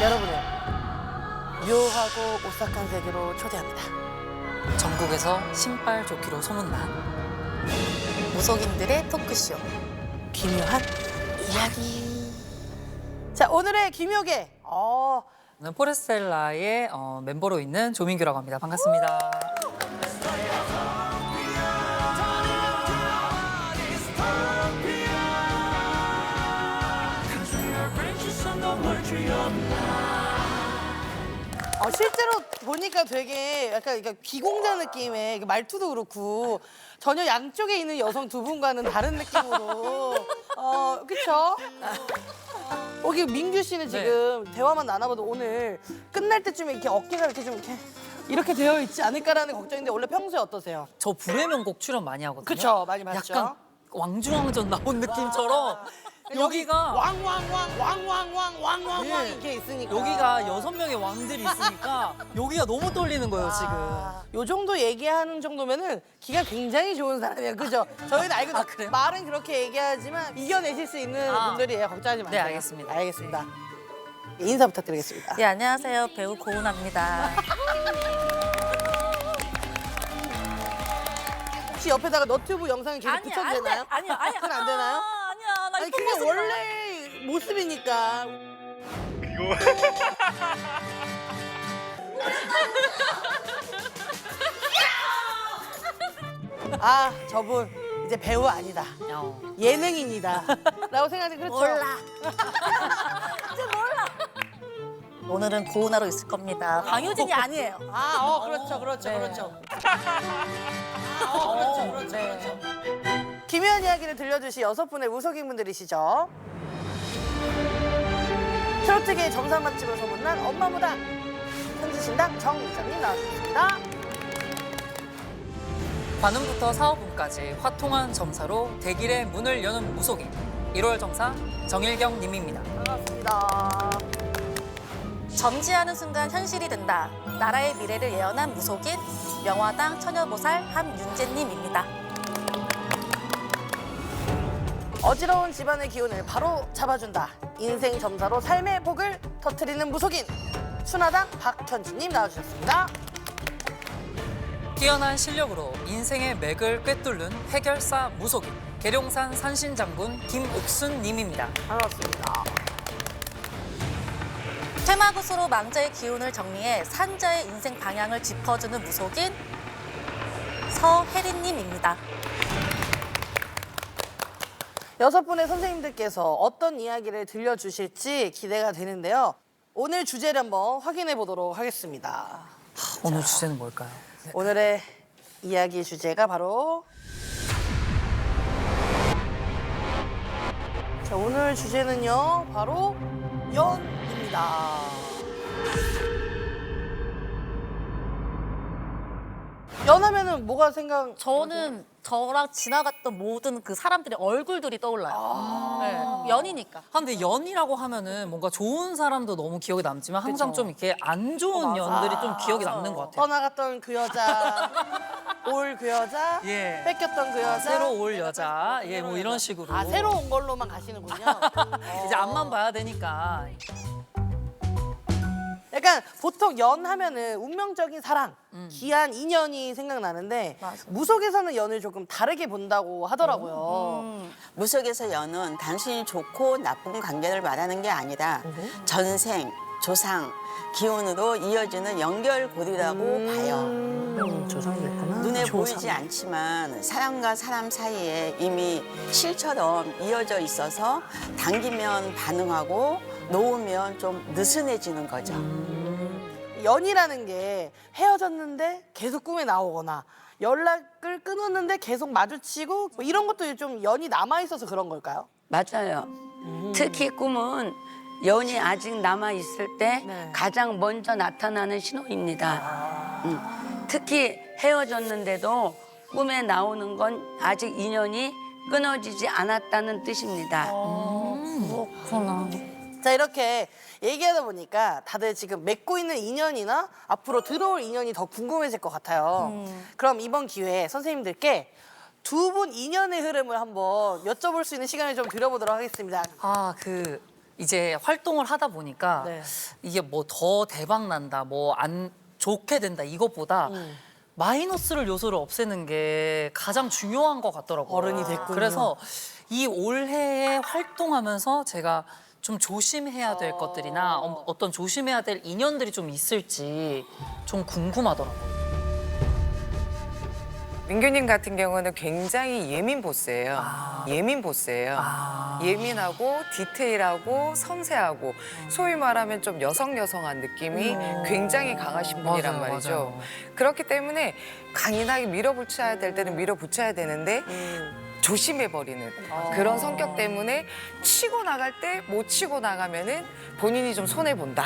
여러분을 묘하고 오싹한 세계로 초대합니다. 전국에서 신발 좋기로 소문난 무속인들의 토크쇼. 기묘한 이야기. 자, 오늘의 기묘계. 저는 포레스텔라의 멤버로 있는 조민규라고 합니다. 반갑습니다. 실제로 보니까 되게 약간 비공자 느낌의 말투도 그렇고 전혀 양쪽에 있는 여성 두 분과는 다른 느낌으로 그쵸? 여기 민규 씨는 지금 대화만 나눠봐도 오늘 끝날 때쯤에 이렇게 어깨가 이렇게 좀 이렇게 되어 있지 않을까라는 걱정인데 원래 평소에 어떠세요? 저 불의 명곡 출연 많이 하거든요. 그쵸, 많이 봤죠. 약간 왕중왕전 나온 느낌처럼 여기가 왕 예. 이렇게 있으니까 여기가 6명의 왕들이 있으니까 여기가 너무 떨리는 거예요, 지금. 요 정도 얘기하는 정도면은 기가 굉장히 좋은 사람이에요. 그죠? 저희는 알고 그래요? 말은 그렇게 얘기하지만 이겨내실 수 있는 분들이에요. 걱정하지 마세요. 네, 알겠습니다. 알겠습니다. 인사 부탁드리겠습니다. 예, 안녕하세요. 배우 고은아입니다. 혹시 옆에다가 너튜브 영상을 계속 붙여도 되나요? 아니요. 그건 안 되나요? 아니야. 나 아니 이쁜 그게 모습 원래 모습이니까. 아, 저분 이제 배우 아니다. 예능인이다. 라고 생각하지 그렇죠? 몰라. 진짜 몰라. 오늘은 고은아로 있을 겁니다. 강효진이 아니에요. 그렇죠. 기묘한 이야기를 들려주실 6분의 무속인 분들이시죠. 트로트계의 정상 맛집으로 소문난 엄마무당 현지신당 정미정님 나와주셨습니다. 관음부터 사업운까지 화통한 점사로 대길의 문을 여는 무속인 1월 정사 정일경 님입니다. 반갑습니다. 점지하는 순간 현실이 된다. 나라의 미래를 예언한 무속인 명화당 처녀보살 함윤재님입니다. 어지러운 집안의 기운을 바로 잡아준다. 인생 점사로 삶의 복을 터뜨리는 무속인 순화당 박현주님 나와주셨습니다. 뛰어난 실력으로 인생의 맥을 꿰뚫는 해결사 무속인 계룡산 산신장군 김옥순 님입니다. 반갑습니다. 퇴마굿으로 망자의 기운을 정리해 산자의 인생 방향을 짚어주는 무속인 서혜린님입니다. 6분의 선생님들께서 어떤 이야기를 들려주실지 기대가 되는데요. 오늘 주제를 한번 확인해 보도록 하겠습니다. 오늘 주제는 뭘까요? 오늘의 이야기 주제가 바로 자, 오늘 주제는요 바로 연입니다. 연하면은 뭐가 생각? 저는 저랑 지나갔던 모든 그 사람들의 얼굴들이 떠올라요. 네, 연이니까. 근데 연이라고 하면은 뭔가 좋은 사람도 너무 기억에 남지만 항상 좀 이렇게 안 좋은 연들이 좀 기억에 남는 것 같아요. 떠나갔던 그 여자, 올 그 여자, 예. 뺏겼던 그 여자, 새로 올 여자, 예, 뭐 이런 식으로. 아 새로 온 걸로만 가시는군요. 이제 앞만 봐야 되니까. 약간 보통 연 하면은 운명적인 사랑, 귀한 인연이 생각나는데 맞아. 무속에서는 연을 조금 다르게 본다고 하더라고요. 무속에서 연은 단순히 좋고 나쁜 관계를 말하는 게 아니라 전생, 조상, 기운으로 이어지는 연결고리라고 봐요. 조상이 있구나. 눈에 보이지 않지만 사람과 사람 사이에 이미 실처럼 이어져 있어서 당기면 반응하고 놓으면 좀 느슨해지는 거죠. 연이라는 게 헤어졌는데 계속 꿈에 나오거나 연락을 끊었는데 계속 마주치고 뭐 이런 것도 좀 연이 남아있어서 그런 걸까요? 맞아요. 특히 꿈은 연이 아직 남아 있을 때 네. 가장 먼저 나타나는 신호입니다. 특히 헤어졌는데도 꿈에 나오는 건 아직 인연이 끊어지지 않았다는 뜻입니다. 그렇구나. 자, 이렇게 얘기하다 보니까 다들 지금 맺고 있는 인연이나 앞으로 들어올 인연이 더 궁금해질 것 같아요. 그럼 이번 기회에 선생님들께 두 분 인연의 흐름을 한번 여쭤볼 수 있는 시간을 좀 드려보도록 하겠습니다. 아, 그 이제 활동을 하다 보니까 네. 이게 뭐 더 대박 난다, 뭐 안 좋게 된다 이것보다 마이너스를 요소를 없애는 게 가장 중요한 것 같더라고요. 어른이 됐군요. 그래서 이 올해에 활동하면서 제가 좀 조심해야 될 것들이나 어떤 조심해야 될 인연들이 좀 있을지 좀 궁금하더라고요. 민규님 같은 경우는 굉장히 예민 보스예요. 예민 보스예요. 예민하고 디테일하고 섬세하고 소위 말하면 좀 여성여성한 느낌이 굉장히 강하신 분이란 맞아요, 말이죠. 맞아요. 그렇기 때문에 강인하게 밀어붙여야 될 때는 밀어붙여야 되는데 조심해버리는 그런 성격 때문에 치고 나갈 때 못 치고 나가면은 본인이 좀 손해본다.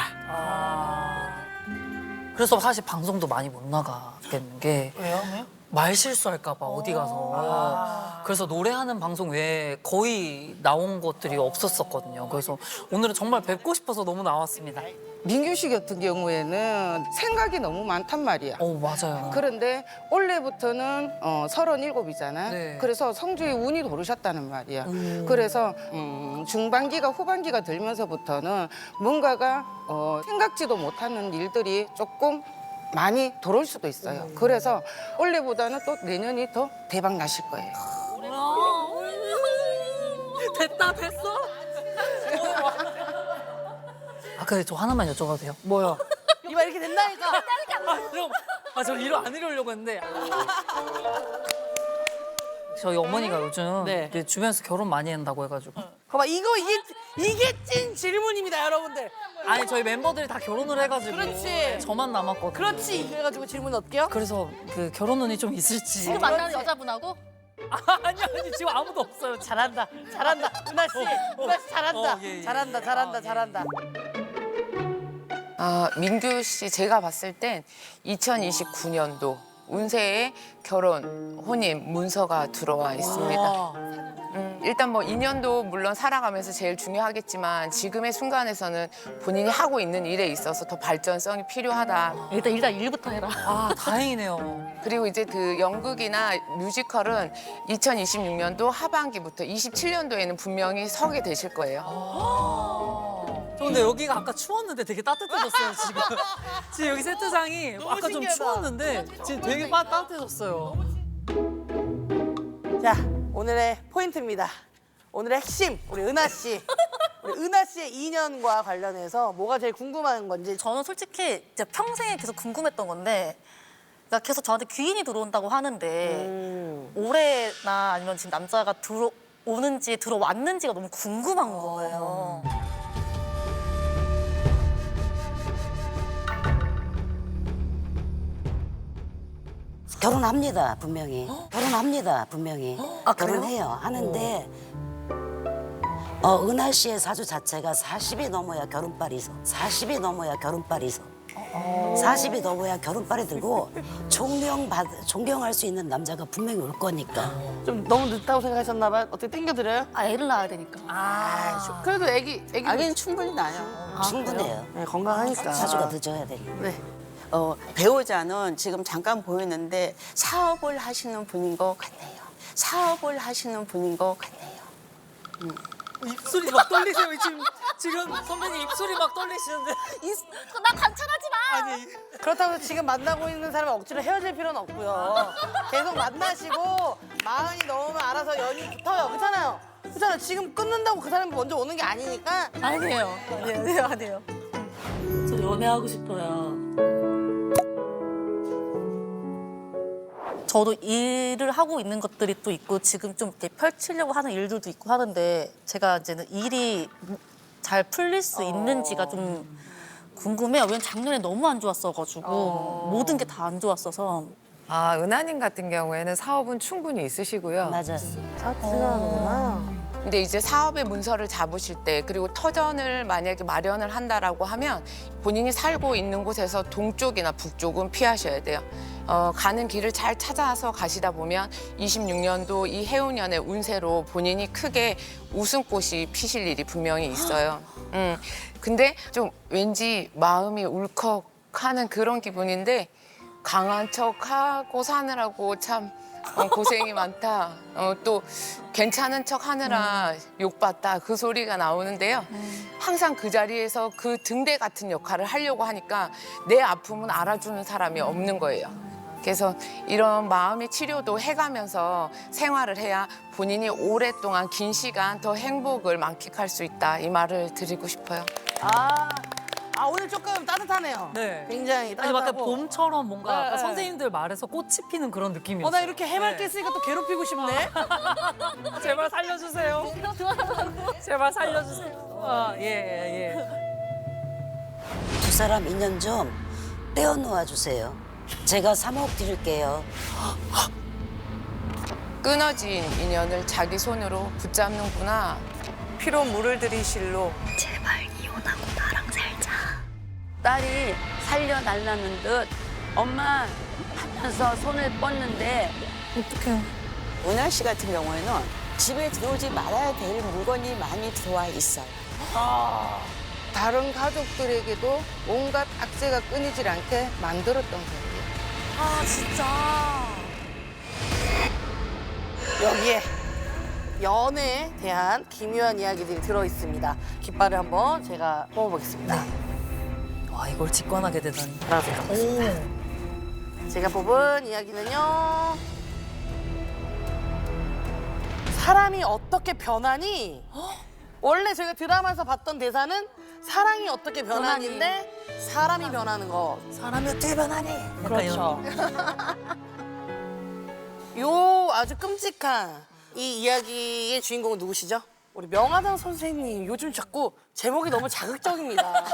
그래서 사실 방송도 많이 못 나가겠는 게 왜요? 말 실수할까 봐 어디 가서 그래서 노래하는 방송 외에 거의 나온 것들이 없었었거든요. 그래서 오늘은 정말 뵙고 싶어서 너무 나왔습니다. 민규 씨 같은 경우에는 생각이 너무 많단 말이야. 맞아요. 그런데 올해부터는 37이잖아. 네. 그래서 성주에 운이 도르셨다는 말이야. 그래서 중반기가 후반기가 들면서부터는 뭔가가 생각지도 못하는 일들이 조금 많이 들어올 수도 있어요. 그래서 올해보다는 또 내년이 더 대박 나실 거예요. 됐다 됐어? 근데 저 하나만 여쭤봐도 돼요? 뭐요? 이봐 이렇게 된다니까. 저 이러 안 이러려고 했는데 저희 어머니가 요즘 네. 이제 주변에서 결혼 많이 한다고 해가지고 봐봐 이게 찐 질문입니다 여러분들. 아니 저희 멤버들이 다 결혼을 해가지고 그렇지. 저만 남았거든요. 그렇지. 그래가지고 질문 어때요? 그래서 그 결혼 운이 좀 있을지. 지금 만나는 여자분하고 아니 지금 아무도 없어요. 잘한다. 은하 씨. 은하 씨 잘한다. 예, 예. 잘한다. 민규 씨 제가 봤을 땐 2029년도 운세에 결혼, 혼인 문서가 들어와 있습니다. 일단 뭐 인연도 물론 살아가면서 제일 중요하겠지만 지금의 순간에서는 본인이 하고 있는 일에 있어서 더 발전성이 필요하다. 일단 일부터 해라. 다행이네요. 그리고 이제 그 연극이나 뮤지컬은 2026년도 하반기부터 27년도에는 분명히 서게 되실 거예요. 저 근데 여기가 아까 추웠는데 되게 따뜻해졌어요 지금. 지금 여기 세트장이 아까 좀 신기하다. 추웠는데 지금 되게 따뜻해졌어요. 자 오늘의 포인트입니다. 오늘의 핵심 우리 은하 씨. 우리 은하 씨의 인연과 관련해서 뭐가 제일 궁금한 건지. 저는 솔직히 이제 평생에 계속 궁금했던 건데, 그러니까 계속 저한테 귀인이 들어온다고 하는데 올해나 아니면 지금 남자가 들어오는지 들어왔는지가 너무 궁금한 거예요. 결혼합니다 분명히. 결혼합니다 분명히. 결혼해요. 하는데 은하 씨의 사주 자체가 40이 넘어야 결혼빨이 있어. 40이 넘어야 결혼빨이 있어. 40이 넘어야 결혼빨이 들고 존경할 수 있는 남자가 분명히 올 거니까. 좀 너무 늦다고 생각하셨나 봐요. 어떻게 땡겨드려요? 애를 낳아야 되니까. 그래도 애기 아기는 충분히 나요. 충분해요. 네, 건강하니까. 사주가 늦어야 되니까. 네. 배우자는 지금 잠깐 보이는데 사업을 하시는 분인 것 같네요. 사업을 하시는 분인 것 같네요. 입술이 막 떨리세요 지금 선배님 입술이 막 떨리시는데. 나 관찰하지 마. 그렇다고 해서 지금 만나고 있는 사람이 억지로 헤어질 필요는 없고요. 계속 만나시고 마흔이 넘으면 알아서 연이 붙어요. 그렇잖아요. 그렇잖아요. 지금 끊는다고 그 사람이 먼저 오는 게 아니니까. 아니에요. 저 연애하고 싶어요. 저도 일을 하고 있는 것들이 또 있고 지금 좀 이렇게 펼치려고 하는 일들도 있고 하는데 제가 이제는 일이 잘 풀릴 수 있는지가 좀 궁금해요. 왜냐면 작년에 너무 안 좋았어가지고 모든 게 다 안 좋았어서. 은하님 같은 경우에는 사업은 충분히 있으시고요. 맞아. 근데 이제 사업의 문서를 잡으실 때 그리고 터전을 만약에 마련을 한다라고 하면 본인이 살고 있는 곳에서 동쪽이나 북쪽은 피하셔야 돼요. 가는 길을 잘 찾아서 가시다 보면 26년도 이 해운년의 운세로 본인이 크게 웃음꽃이 피실 일이 분명히 있어요. 근데 좀 왠지 마음이 울컥하는 그런 기분인데 강한 척하고 사느라고 참 고생이 많다. 또 괜찮은 척 하느라 욕받다. 그 소리가 나오는데요. 항상 그 자리에서 그 등대 같은 역할을 하려고 하니까 내 아픔은 알아주는 사람이 없는 거예요. 그래서 이런 마음의 치료도 해가면서 생활을 해야 본인이 오랫동안 긴 시간 더 행복을 만끽할 수 있다. 이 말을 드리고 싶어요. 오늘 조금 따뜻하네요. 네. 굉장히 아니 따뜻하고. 약간 봄처럼 뭔가 네, 아까 네. 선생님들 말에서 꽃이 피는 그런 느낌이었어요. 나 이렇게 해맑게 쓰니까 또 괴롭히고 싶네. 제발 살려주세요. 제발 살려주세요. 예. 두 사람 인연 좀 떼어놓아 주세요. 제가 3억 드릴게요. 끊어진 인연을 자기 손으로 붙잡는구나. 피로 물을 들이실로 딸이 살려달라는 듯 엄마 하면서 손을 뻗는데 은하 씨 같은 경우에는 집에 들어오지 말아야 될 물건이 많이 들어와 있어요. 다른 가족들에게도 온갖 악재가 끊이질 않게 만들었던 거예요. 여기에 연애에 대한 기묘한 이야기들이 들어있습니다. 깃발을 한번 제가 뽑아보겠습니다. 와 이걸 직관하게 되다니. 라고 생각했습니다. 제가 뽑은 이야기는요. 사람이 어떻게 변하니? 원래 저희가 드라마에서 봤던 대사는 사랑이 어떻게 변하는데 사람이 변하는 거. 사람이 어떻게 변하니? 그렇죠. 요 아주 끔찍한 이 이야기의 주인공은 누구시죠? 우리 명화당 선생님. 요즘 자꾸 제목이 너무 자극적입니다.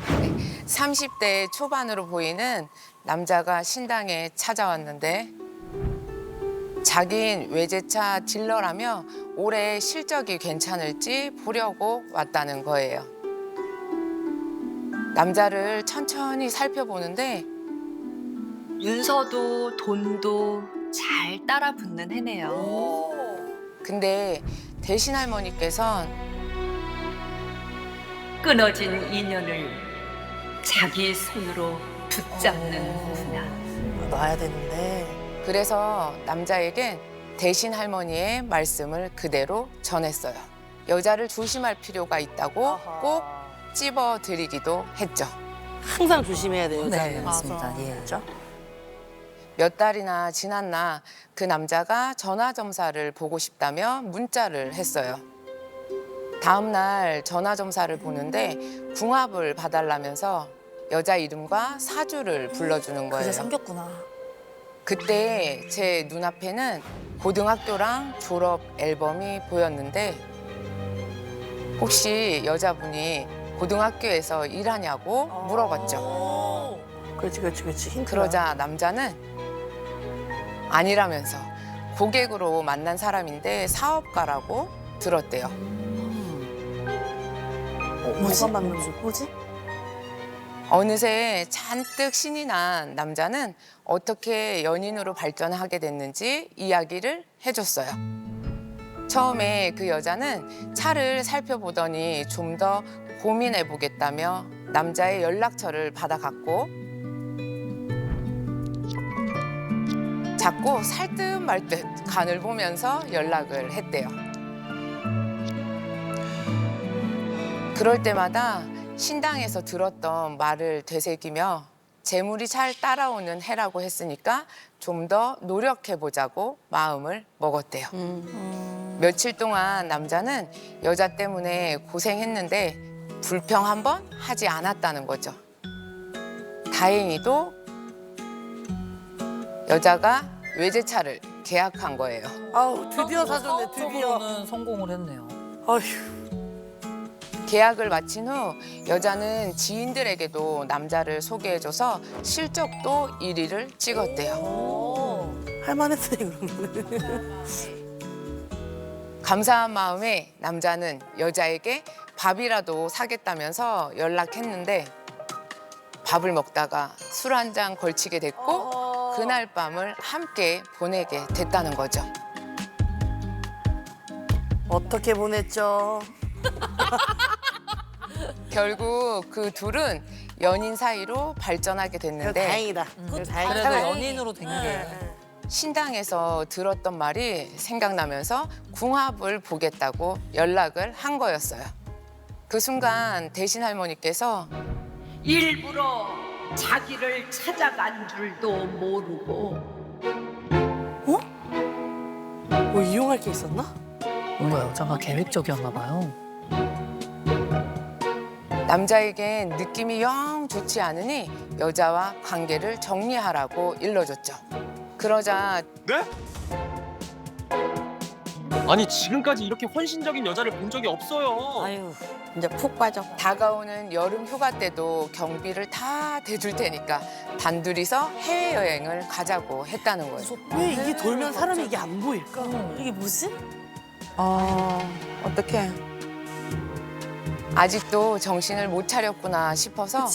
네, 30대 초반으로 보이는 남자가 신당에 찾아왔는데 자긴 외제차 딜러라며 올해 실적이 괜찮을지 보려고 왔다는 거예요. 남자를 천천히 살펴보는데 윤서도 돈도 잘 따라 붙는 해네요. 근데 대신 할머니께선 끊어진 인연을 자기 손으로 붙잡는구나. 놔야 되는데. 그래서 남자에겐 대신 할머니의 말씀을 그대로 전했어요. 여자를 조심할 필요가 있다고 꼭 찝어드리기도 했죠. 항상 조심해야 돼요. 네 여자는. 맞습니다. 예. 그렇죠? 몇 달이나 지났나 그 남자가 전화점사를 보고 싶다며 문자를 했어요. 다음 날 전화점사를 보는데 궁합을 봐달라면서 여자 이름과 사주를 불러주는 거예요. 그새 생겼구나. 그때 제 눈앞에는 고등학교랑 졸업 앨범이 보였는데 혹시 여자분이 고등학교에서 일하냐고 물어봤죠. 그렇지. 힌트가. 그러자 남자는 아니라면서 고객으로 만난 사람인데 사업가라고 들었대요. 뭐지? 어느새 잔뜩 신이 난 남자는 어떻게 연인으로 발전하게 됐는지 이야기를 해줬어요. 처음에 그 여자는 차를 살펴보더니 좀 더 고민해보겠다며 남자의 연락처를 받아갔고 자꾸 살 듯 말 듯 간을 보면서 연락을 했대요. 그럴 때마다 신당에서 들었던 말을 되새기며 재물이 잘 따라오는 해라고 했으니까 좀 더 노력해보자고 마음을 먹었대요. 며칠 동안 남자는 여자 때문에 고생했는데 불평 한 번 하지 않았다는 거죠. 다행히도 여자가 외제차를 계약한 거예요. 아우, 드디어 사줬네, 드디어. 사업적으로는 성공을 했네요. 아휴. 계약을 마친 후 여자는 지인들에게도 남자를 소개해줘서 실적도 1위를 찍었대요. 할만했네, 그러면. 감사한 마음에 남자는 여자에게 밥이라도 사겠다면서 연락했는데 밥을 먹다가 술 한 잔 걸치게 됐고 그날 밤을 함께 보내게 됐다는 거죠. 어떻게 보냈죠? 결국 그 둘은 연인 사이로 발전하게 됐는데 다행이다. 다행이다. 그래도 연인으로 된 게. 신당에서 들었던 말이 생각나면서 궁합을 보겠다고 연락을 한 거였어요. 그 순간 대신 할머니께서 일부러 자기를 찾아간 줄도 모르고 뭐 이용할 게 있었나? 뭔가 여자가 계획적이었나 봐요. 남자에겐 느낌이 영 좋지 않으니 여자와 관계를 정리하라고 일러줬죠. 그러자 네? 아니 지금까지 이렇게 헌신적인 여자를 본 적이 없어요. 아유, 이제 푹 빠져. 다가오는 여름 휴가 때도 경비를 다 대줄 테니까 단둘이서 해외여행을 가자고 했다는 거예요. 왜 이게 돌면 사람이 이게 안 보일까? 이게 뭐지? 어떡해. 아직도 정신을 못 차렸구나 싶어서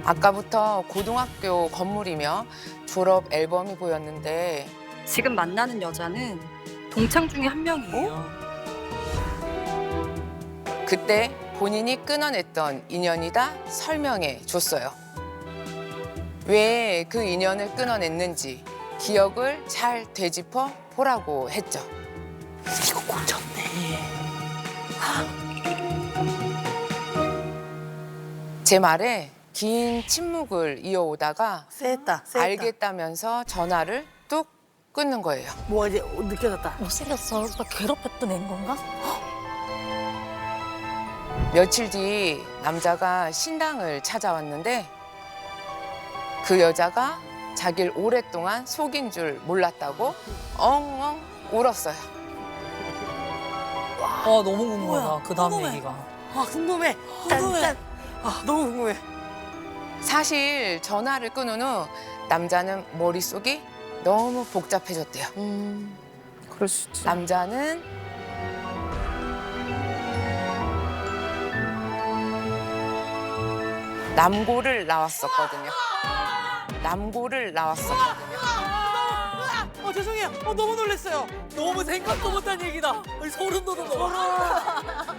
아까부터 고등학교 건물이며 졸업 앨범이 보였는데 지금 만나는 여자는 동창 중에 한 명이에요. 그때 본인이 끊어냈던 인연이다 설명해 줬어요. 왜 그 인연을 끊어냈는지 기억을 잘 되짚어 보라고 했죠. 이거 꽂혔네. 제 말에 긴 침묵을 이어오다가 쎄했다. 알겠다면서 전화를 뚝 끊는 거예요. 뭐 이제 느껴졌다. 못생겼어. 오빠 괴롭혔던 애인 건가? 며칠 뒤 남자가 신당을 찾아왔는데 그 여자가 자기를 오랫동안 속인 줄 몰랐다고 엉엉 울었어요. 너무 궁금하다. 그 다음 궁금해. 얘기가. 궁금해. 짠. 너무 궁금해. 사실 전화를 끊은 후 남자는 머릿속이 너무 복잡해졌대요. 그럴 수 있지. 남자는 남고를 나왔었거든요. 죄송해요. 너무 놀랐어요. 너무 생각도 못한 얘기다. 소름 돋았어.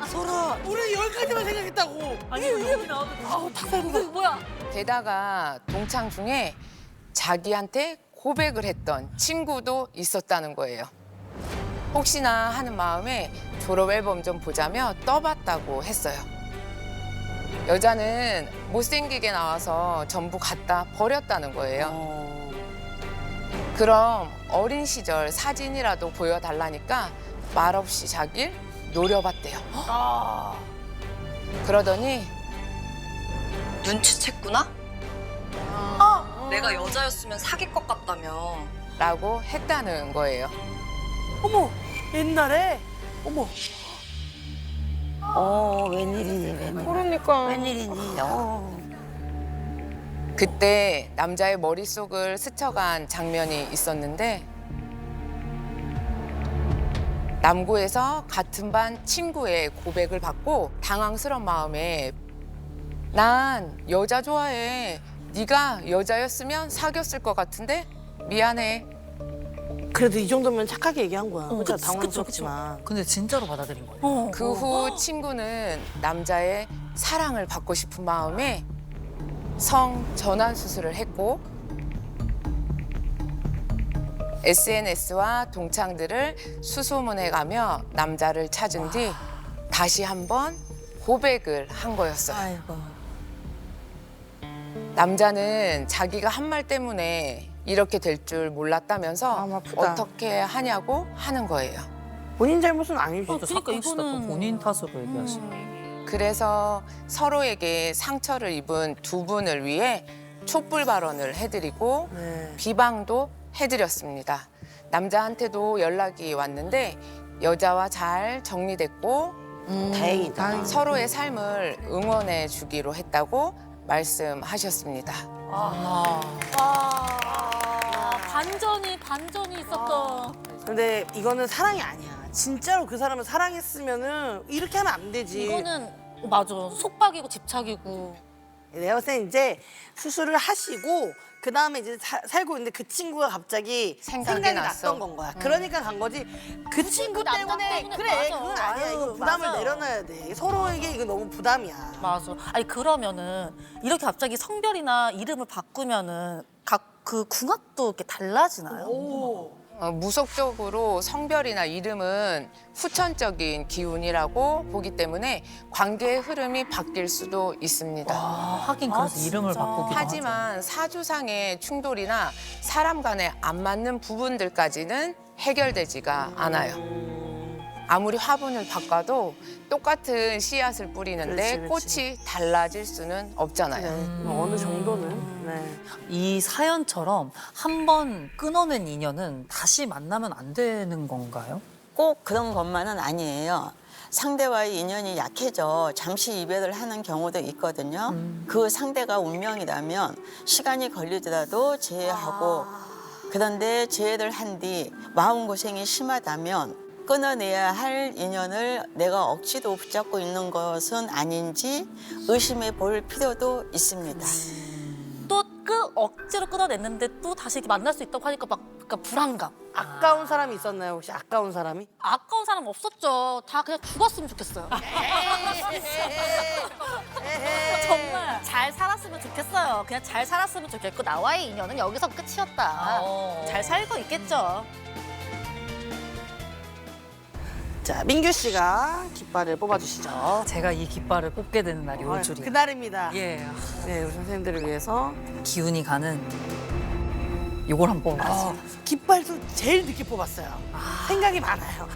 소라. 우리 여기까지만 생각했다고. 아니 여기 나와도 탁살구나. 뭐야? 게다가 동창 중에 자기한테 고백을 했던 친구도 있었다는 거예요. 혹시나 하는 마음에 졸업 앨범 좀 보자며 떠봤다고 했어요. 여자는 못생기게 나와서 전부 갖다 버렸다는 거예요. 그럼 어린 시절 사진이라도 보여달라니까 말없이 자기를 노려봤대요. 그러더니 눈치챘구나? 내가 여자였으면 사귈 것 같다며. 라고 했다는 거예요. 어머, 옛날에. 어머. 웬일이니. 그러니까. 웬일이니. 그때 남자의 머릿속을 스쳐간 장면이 있었는데 남고에서 같은 반 친구의 고백을 받고 당황스러운 마음에 난 여자 좋아해. 네가 여자였으면 사귀었을 것 같은데 미안해. 그래도 이 정도면 착하게 얘기한 거야. 그치, 그치, 당황스럽지만. 근데 진짜로 받아들인 거예요. 그 후 친구는 남자의 사랑을 받고 싶은 마음에 성 전환 수술을 했고 SNS와 동창들을 수소문해가며 남자를 찾은 뒤 다시 한번 고백을 한 거였어요. 아이고. 남자는 자기가 한 말 때문에 이렇게 될 줄 몰랐다면서 마음 아프다. 어떻게 하냐고 하는 거예요. 본인 잘못은 아니지. 그러니까 이거는 본인 탓으로 얘기하시네. 그래서 서로에게 상처를 입은 두 분을 위해 촛불 발언을 해드리고 네. 비방도 해드렸습니다. 남자한테도 연락이 왔는데 여자와 잘 정리됐고 다행이다. 서로의 삶을 응원해 주기로 했다고 말씀하셨습니다. 반전이 있었던. 근데 이거는 사랑이 아니야. 진짜로 그 사람을 사랑했으면은 이렇게 하면 안 되지. 이거는 맞아. 속박이고 집착이고. 내가 봤을 때 이제 수술을 하시고 그 다음에 이제 살고 있는데 그 친구가 갑자기 생각이 났어. 났던 건 거야. 그러니까 간 거지. 그 친구 때문에 그래 맞아. 그건 아니야. 이거 부담을 맞아요. 내려놔야 돼. 서로에게 이거 너무 부담이야. 맞아. 아니 그러면은 이렇게 갑자기 성별이나 이름을 바꾸면은 각 그 궁합도 이렇게 달라지나요? 무속적으로 성별이나 이름은 후천적인 기운이라고 보기 때문에 관계의 흐름이 바뀔 수도 있습니다. 하긴 그래서 이름을 바꾸기도 하지만 사주상의 충돌이나 사람 간에 안 맞는 부분들까지는 해결되지가 않아요. 아무리 화분을 바꿔도 똑같은 씨앗을 뿌리는데 꽃이 달라질 수는 없잖아요. 어느 정도는. 네. 이 사연처럼 한 번 끊어낸 인연은 다시 만나면 안 되는 건가요? 꼭 그런 것만은 아니에요. 상대와의 인연이 약해져 잠시 이별을 하는 경우도 있거든요. 그 상대가 운명이라면 시간이 걸리더라도 재회하고 그런데 재회를 한 뒤 마음고생이 심하다면 끊어내야 할 인연을 내가 억지로 붙잡고 있는 것은 아닌지 의심해 볼 필요도 있습니다. 또 억지로 끊어냈는데 또 다시 이렇게 만날 수 있다고 하니까 막 그러니까 불안감. 아까운 사람이 있었나요? 혹시 아까운 사람이? 아까운 사람 없었죠. 다 그냥 죽었으면 좋겠어요. 정말 잘 살았으면 좋겠어요. 그냥 잘 살았으면 좋겠고 나와의 인연은 여기서 끝이었다. 잘 살고 있겠죠. 자, 민규 씨가 깃발을 뽑아주시죠. 제가 이 깃발을 뽑게 되는 날이 올 줄이야. 그날입니다. 예. 네, 우리 선생님들을 위해서. 기운이 가는 요걸 한번 뽑아봤어요. 깃발도 제일 늦게 뽑았어요. 생각이 많아요.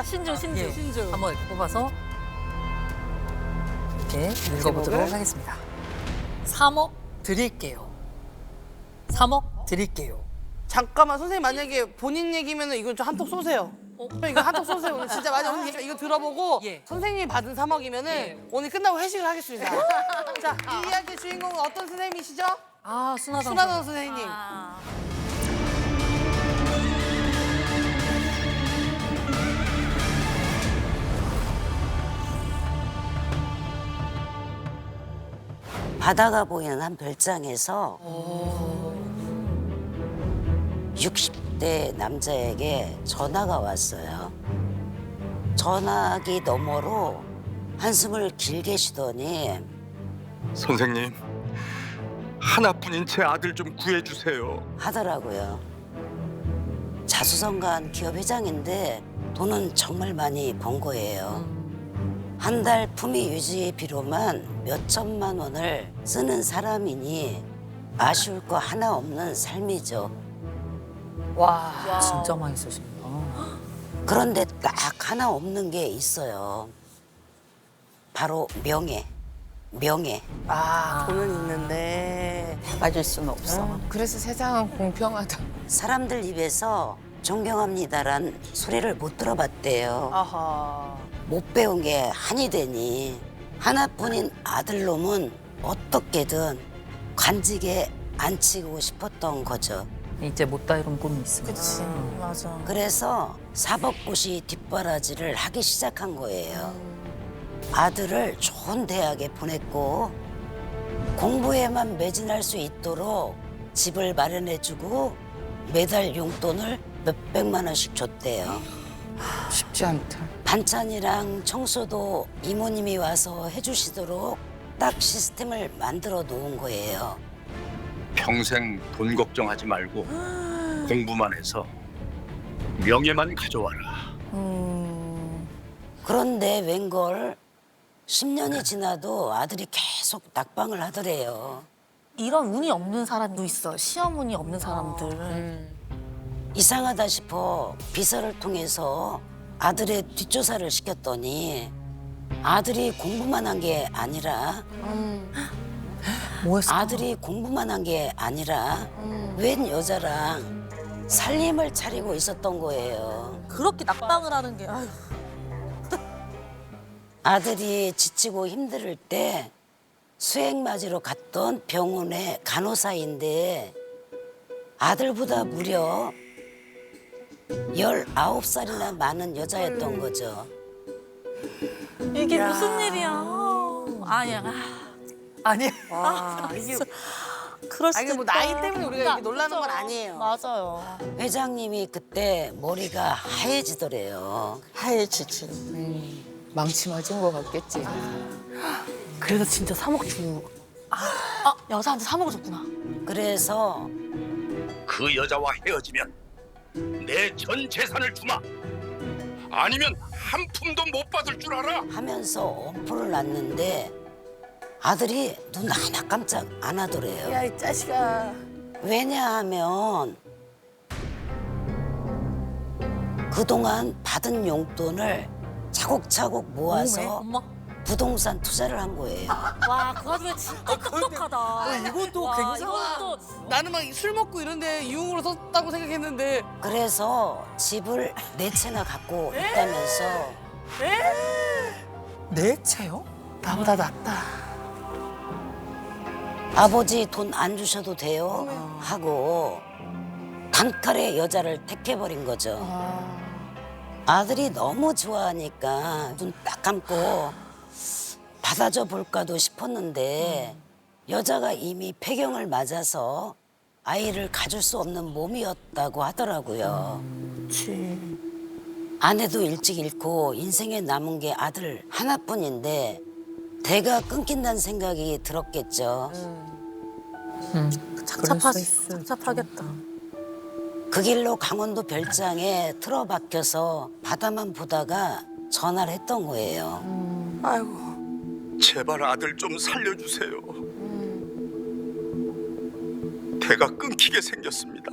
신중. 예. 한번 이렇게 뽑아서 이렇게 읽어보도록 하겠습니다. 3억 드릴게요. 3억 드릴게요. 잠깐만, 선생님 만약에 본인 얘기면 이건 좀 한턱 쏘세요. 이거 한턱 쏘세요. 오늘 진짜 맞아. 오늘 이거 들어보고 예. 선생님이 받은 3억이면은 오늘 끝나고 회식을 하겠습니다. 자, 이 이야기의 주인공은 어떤 선생님이시죠? 순하당 순하당 선생님. 바다가 보이는 한 별장에서 60대 남자에게 전화가 왔어요. 전화기 너머로 한숨을 길게 쉬더니 선생님, 하나뿐인 제 아들 좀 구해주세요. 하더라고요. 자수성가한 기업 회장인데 돈은 정말 많이 번 거예요. 한 달 품위 유지비로만 몇 천만 원을 쓰는 사람이니 아쉬울 거 하나 없는 삶이죠. 와, 진짜 많이 쓰신다. 그런데 딱 하나 없는 게 있어요. 바로 명예. 돈은 있는데 빠질 수는 없어. 그래서 세상은 공평하다. 사람들 입에서 존경합니다란 소리를 못 들어봤대요. 아하. 못 배운 게 한이 되니 하나뿐인 아들놈은 어떻게든 관직에 앉히고 싶었던 거죠. 이제 못다 이룬 꿈이 있습니다. 그치. 맞아. 그래서 사법고시 뒷바라지를 하기 시작한 거예요. 아들을 좋은 대학에 보냈고 공부에만 매진할 수 있도록 집을 마련해주고 매달 용돈을 몇백만 원씩 줬대요. 쉽지 않다. 반찬이랑 청소도 이모님이 와서 해주시도록 딱 시스템을 만들어 놓은 거예요. 평생 돈 걱정하지 말고 공부만 해서 명예만 가져와라. 그런데 웬걸 10년이 지나도 아들이 계속 낙방을 하더래요. 이런 운이 없는 사람도 있어. 시험 운이 없는 사람들. 이상하다 싶어 비서를 통해서 아들의 뒷조사를 시켰더니 아들이 공부만 한 게 아니라 아들이 공부만 한 게 아니라 웬 여자랑 살림을 차리고 있었던 거예요. 그렇게 낙방을 하는 게 아휴. 아들이 지치고 힘들 때 수액 맞으러 갔던 병원의 간호사인데 아들보다 무려 19살이나 많은 여자였던 거죠. 이게 무슨 일이야. 아니야. 아니. 와 이게 그럴 수도 아니 뭐 있다. 나이 때문에 우리가 이렇게 놀라는 건 그죠? 아니에요. 맞아요. 회장님이 그때 머리가 하얘지더래요. 하얘지지. 망치 맞은 거 같겠지. 그래서 진짜 3억 주. 여자한테 3억을 줬구나. 그래서 그 여자와 헤어지면 내 전 재산을 주마. 아니면 한 푼도 못 받을 줄 알아. 하면서 엄포를 놨는데 아들이 눈 하나 깜짝 안 하더래요. 야 이 자식아. 왜냐하면 그동안 받은 용돈을 차곡차곡 모아서 엄마. 부동산 투자를 한 거예요. 와, 그 와중에 진짜 똑똑하다. 이것도 와, 굉장히. 이것도 나는 막 술 먹고 이런데 유흥으로 썼다고 생각했는데 그래서 집을 4채나 갖고 있다면서 네 채요? 나보다 낫다. 아버지 돈 안 주셔도 돼요 하고 단칼에 여자를 택해버린 거죠. 아들이 너무 좋아하니까 눈 딱 감고 받아줘 볼까도 싶었는데 여자가 이미 폐경을 맞아서 아이를 가질 수 없는 몸이었다고 하더라고요. 아내도 일찍 잃고 인생에 남은 게 아들 하나뿐인데 대가 끊긴다는 생각이 들었겠죠. 착잡하겠다. 그 길로 강원도 별장에 틀어박혀서 바다만 보다가 전화를 했던 거예요. 아이고. 제발 아들 좀 살려주세요. 대가 끊기게 생겼습니다.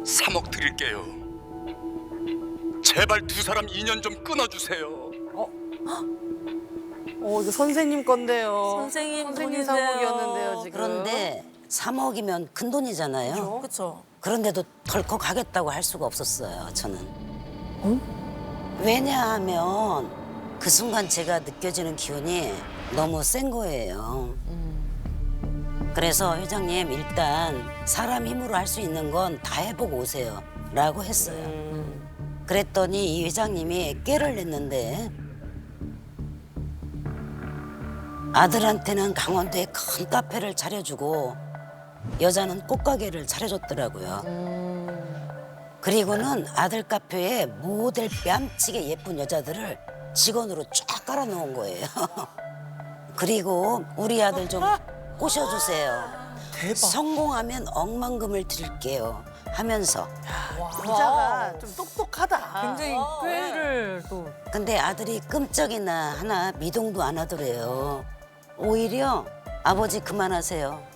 3억 드릴게요. 제발 두 사람 인연 좀 끊어주세요. 이거 선생님 건데요. 선생님 선생님 돈인데요. 3억이었는데요 지금. 그런데 3억이면 큰 돈이잖아요. 그렇죠. 그런데도 덜컥 하겠다고 할 수가 없었어요, 저는. 왜냐하면 그 순간 제가 느껴지는 기운이 너무 센 거예요. 그래서 회장님 일단 사람 힘으로 할 수 있는 건 다 해보고 오세요 라고 했어요. 그랬더니 이 회장님이 깨를 냈는데 아들한테는 강원도에 큰 카페를 차려주고 여자는 꽃가게를 차려줬더라고요. 그리고는 아들 카페에 모델 뺨치게 예쁜 여자들을 직원으로 쫙 깔아놓은 거예요. 그리고 우리 아들 좀 꼬셔주세요. 성공하면 억만금을 드릴게요 하면서. 부자가 좀 똑똑하다. 굉장히 꾀를 또. 근데 아들이 끔짝이나 하나 미동도 안 하더래요. 오히려 아버지 그만하세요.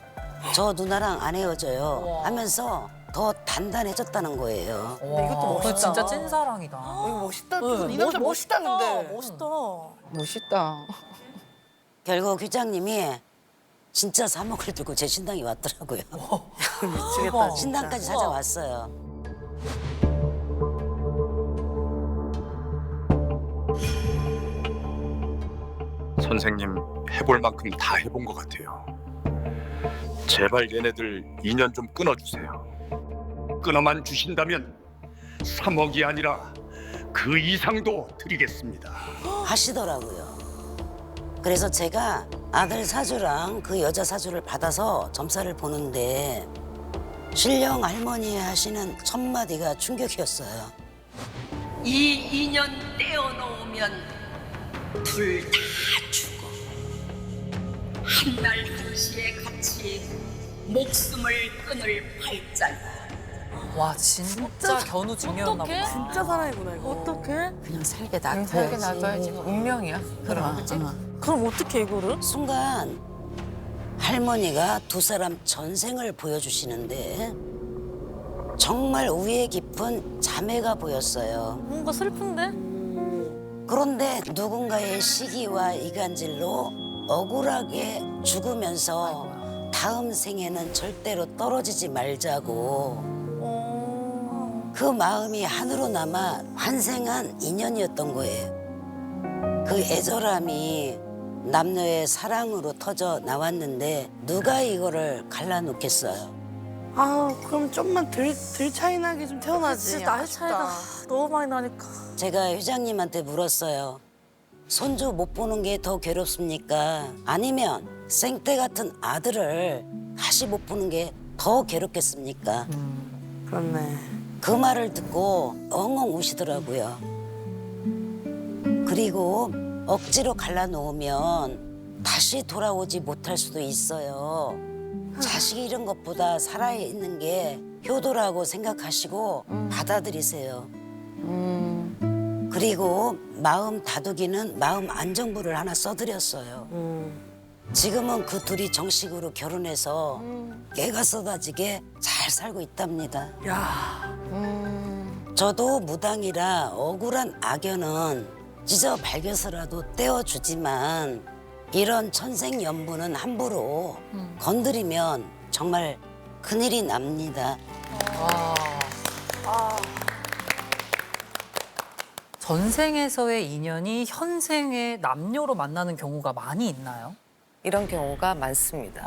저 누나랑 안 헤어져요 하면서 더 단단해졌다는 거예요. 근데 이것도 그거 멋있다. 진짜 찐사랑이다. 이거 멋있다. 이 남자 멋있다 근데. 멋있다. 멋있다. 결국 회장님이 진짜 3억을 들고 제 신당에 왔더라고요. 미치겠다. 신당까지 찾아왔어요. 선생님 해볼 만큼 다 해본 것 같아요. 제발 얘네들 인연 좀 끊어주세요. 끊어만 주신다면 3억이 아니라 그 이상도 드리겠습니다. 하시더라고요. 그래서 제가 아들 사주랑 그 여자 사주를 받아서 점사를 보는데 신령 할머니 하시는 첫 마디가 충격이었어요. 이 인연 떼어놓으면 둘 다 죽어. 한날 한시에 같이 목숨을 끊을 팔자야. 와 진짜 견우직녀였나 보다. 진짜 사랑이구나 이거. 어떡해? 그냥 살게 살게 놔둬야지. 놔둬야지. 운명이야. 그럼. 그치? 그럼 어떻게 이거를? 순간 할머니가 두 사람 전생을 보여주시는데 정말 우애 깊은 자매가 보였어요. 뭔가 슬픈데? 그런데 누군가의 시기와 이간질로 억울하게 죽으면서 다음 생에는 절대로 떨어지지 말자고 그 마음이 한으로 남아 환생한 인연이었던 거예요. 그 애절함이 남녀의 사랑으로 터져 나왔는데 누가 이거를 갈라놓겠어요. 아 그럼 좀만 덜 차이 나게 좀 태어나지. 진짜 나이 차이가 너무 많이 나니까. 제가 회장님한테 물었어요. 손주 못 보는 게 더 괴롭습니까? 아니면 생떼 같은 아들을 다시 못 보는 게 더 괴롭겠습니까? 그렇네. 그 말을 듣고 엉엉 우시더라고요. 그리고 억지로 갈라놓으면 다시 돌아오지 못할 수도 있어요. 자식이 이런 것보다 살아있는 게 효도라고 생각하시고 받아들이세요. 그리고 마음 다독이는 마음 안정부를 하나 써드렸어요. 지금은 그 둘이 정식으로 결혼해서 깨가 쏟아지게 잘 살고 있답니다. 저도 무당이라 억울한 악연은 찢어 발겨서라도 떼어주지만 이런 천생연분은 함부로 건드리면 정말 큰일이 납니다. 전생에서의 인연이 현생의 남녀로 만나는 경우가 많이 있나요? 이런 경우가 많습니다.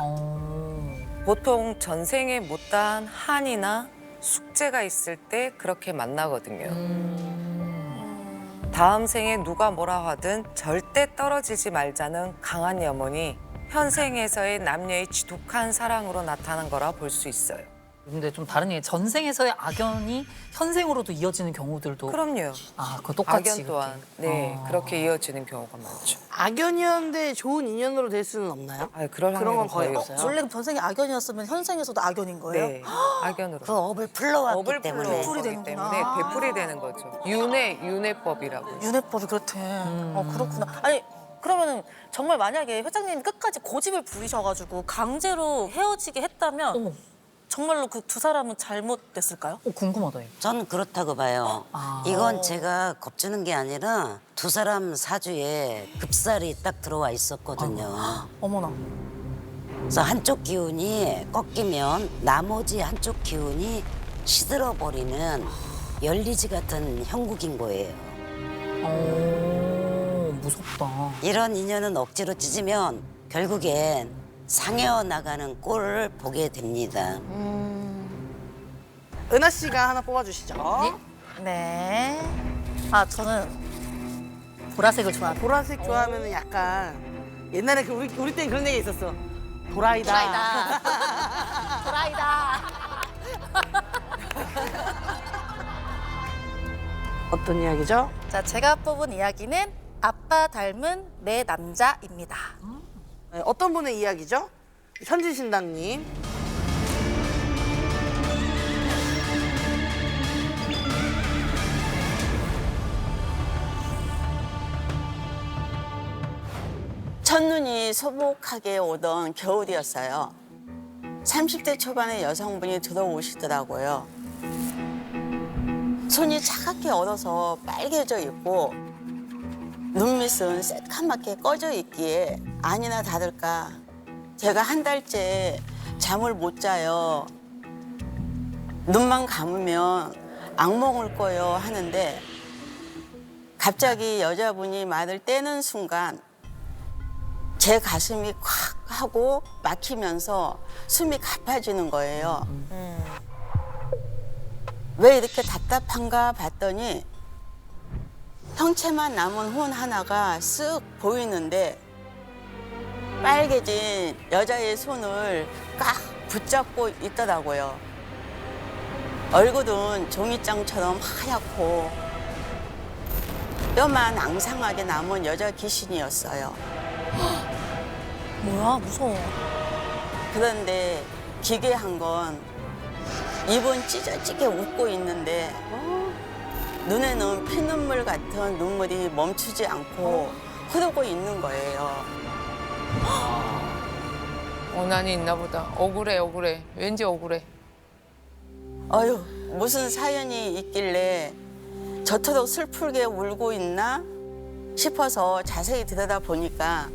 보통 전생에 못다한 한이나 숙제가 있을 때 그렇게 만나거든요. 다음 생에 누가 뭐라 하든 절대 떨어지지 말자는 강한 염원이 현생에서의 남녀의 지독한 사랑으로 나타난 거라 볼 수 있어요. 근데 좀 다른 얘기, 전생에서의 악연이 현생으로도 이어지는 경우들도. 그럼요. 아, 그 똑같이. 악연 또한 네 그렇게 이어지는 경우가 많죠. 악연이었는데 좋은 인연으로 될 수는 없나요? 아, 그런 건 확률은 거의 거의 없어요. 없어요. 원래 전생이 악연이었으면 현생에서도 악연인 거예요? 네, 악연으로. 그 업을 풀러왔기 업을 때문에. 되풀이 되기 되는구나. 때문에 되풀이 되는 거죠. 윤회법이라고. 윤회법이 그렇대. 그렇구나. 아니 그러면은 정말 만약에 회장님이 끝까지 고집을 부리셔가지고 강제로 헤어지게 했다면 정말로 그 두 사람은 잘못됐을까요? 궁금하다. 이거. 전 그렇다고 봐요. 이건 제가 겁주는 게 아니라 두 사람 사주에 급살이 딱 들어와 있었거든요. 어머나. 그래서 한쪽 기운이 꺾이면 나머지 한쪽 기운이 시들어버리는 열리지 같은 형국인 거예요. 무섭다. 이런 인연은 억지로 찢으면 결국엔 상해어 나가는 꼴을 보게 됩니다. 은하 씨가 하나 뽑아주시죠. 네. 아 저는 보라색을 좋아합니다. 보라색 좋아하면 약간 옛날에 그 우리 땐 그런 얘기 있었어. 도라이다. 도라이다. 어떤 이야기죠? 자 제가 뽑은 이야기는 아빠 닮은 내 남자입니다. 네, 어떤 분의 이야기죠? 현진신당님. 첫눈이 소복하게 오던 겨울이었어요. 30대 초반의 여성분이 들어오시더라고요. 손이 차갑게 얼어서 빨개져 있고 눈밑은 새카맣게 꺼져 있기에 아니나 다를까 제가 한 달째 잠을 못 자요. 눈만 감으면 악몽을 꿔요 하는데 갑자기 여자분이 말을 떼는 순간 제 가슴이 콱 하고 막히면서 숨이 가빠지는 거예요. 왜 이렇게 답답한가 봤더니 형체만 남은 혼 하나가 쓱 보이는데 빨개진 여자의 손을 꽉 붙잡고 있더라고요. 얼굴은 종이장처럼 하얗고 뼈만 앙상하게 남은 여자 귀신이었어요. 뭐야 무서워. 그런데 기괴한 건 입은 찢어지게 웃고 있는데 눈에는 피눈물 같은 눈물이 멈추지 않고 흐르고 있는 거예요. 원한이 있나 보다. 억울해. 왠지 억울해. 어휴, 무슨 사연이 있길래 저토록 슬프게 울고 있나 싶어서 자세히 들여다보니까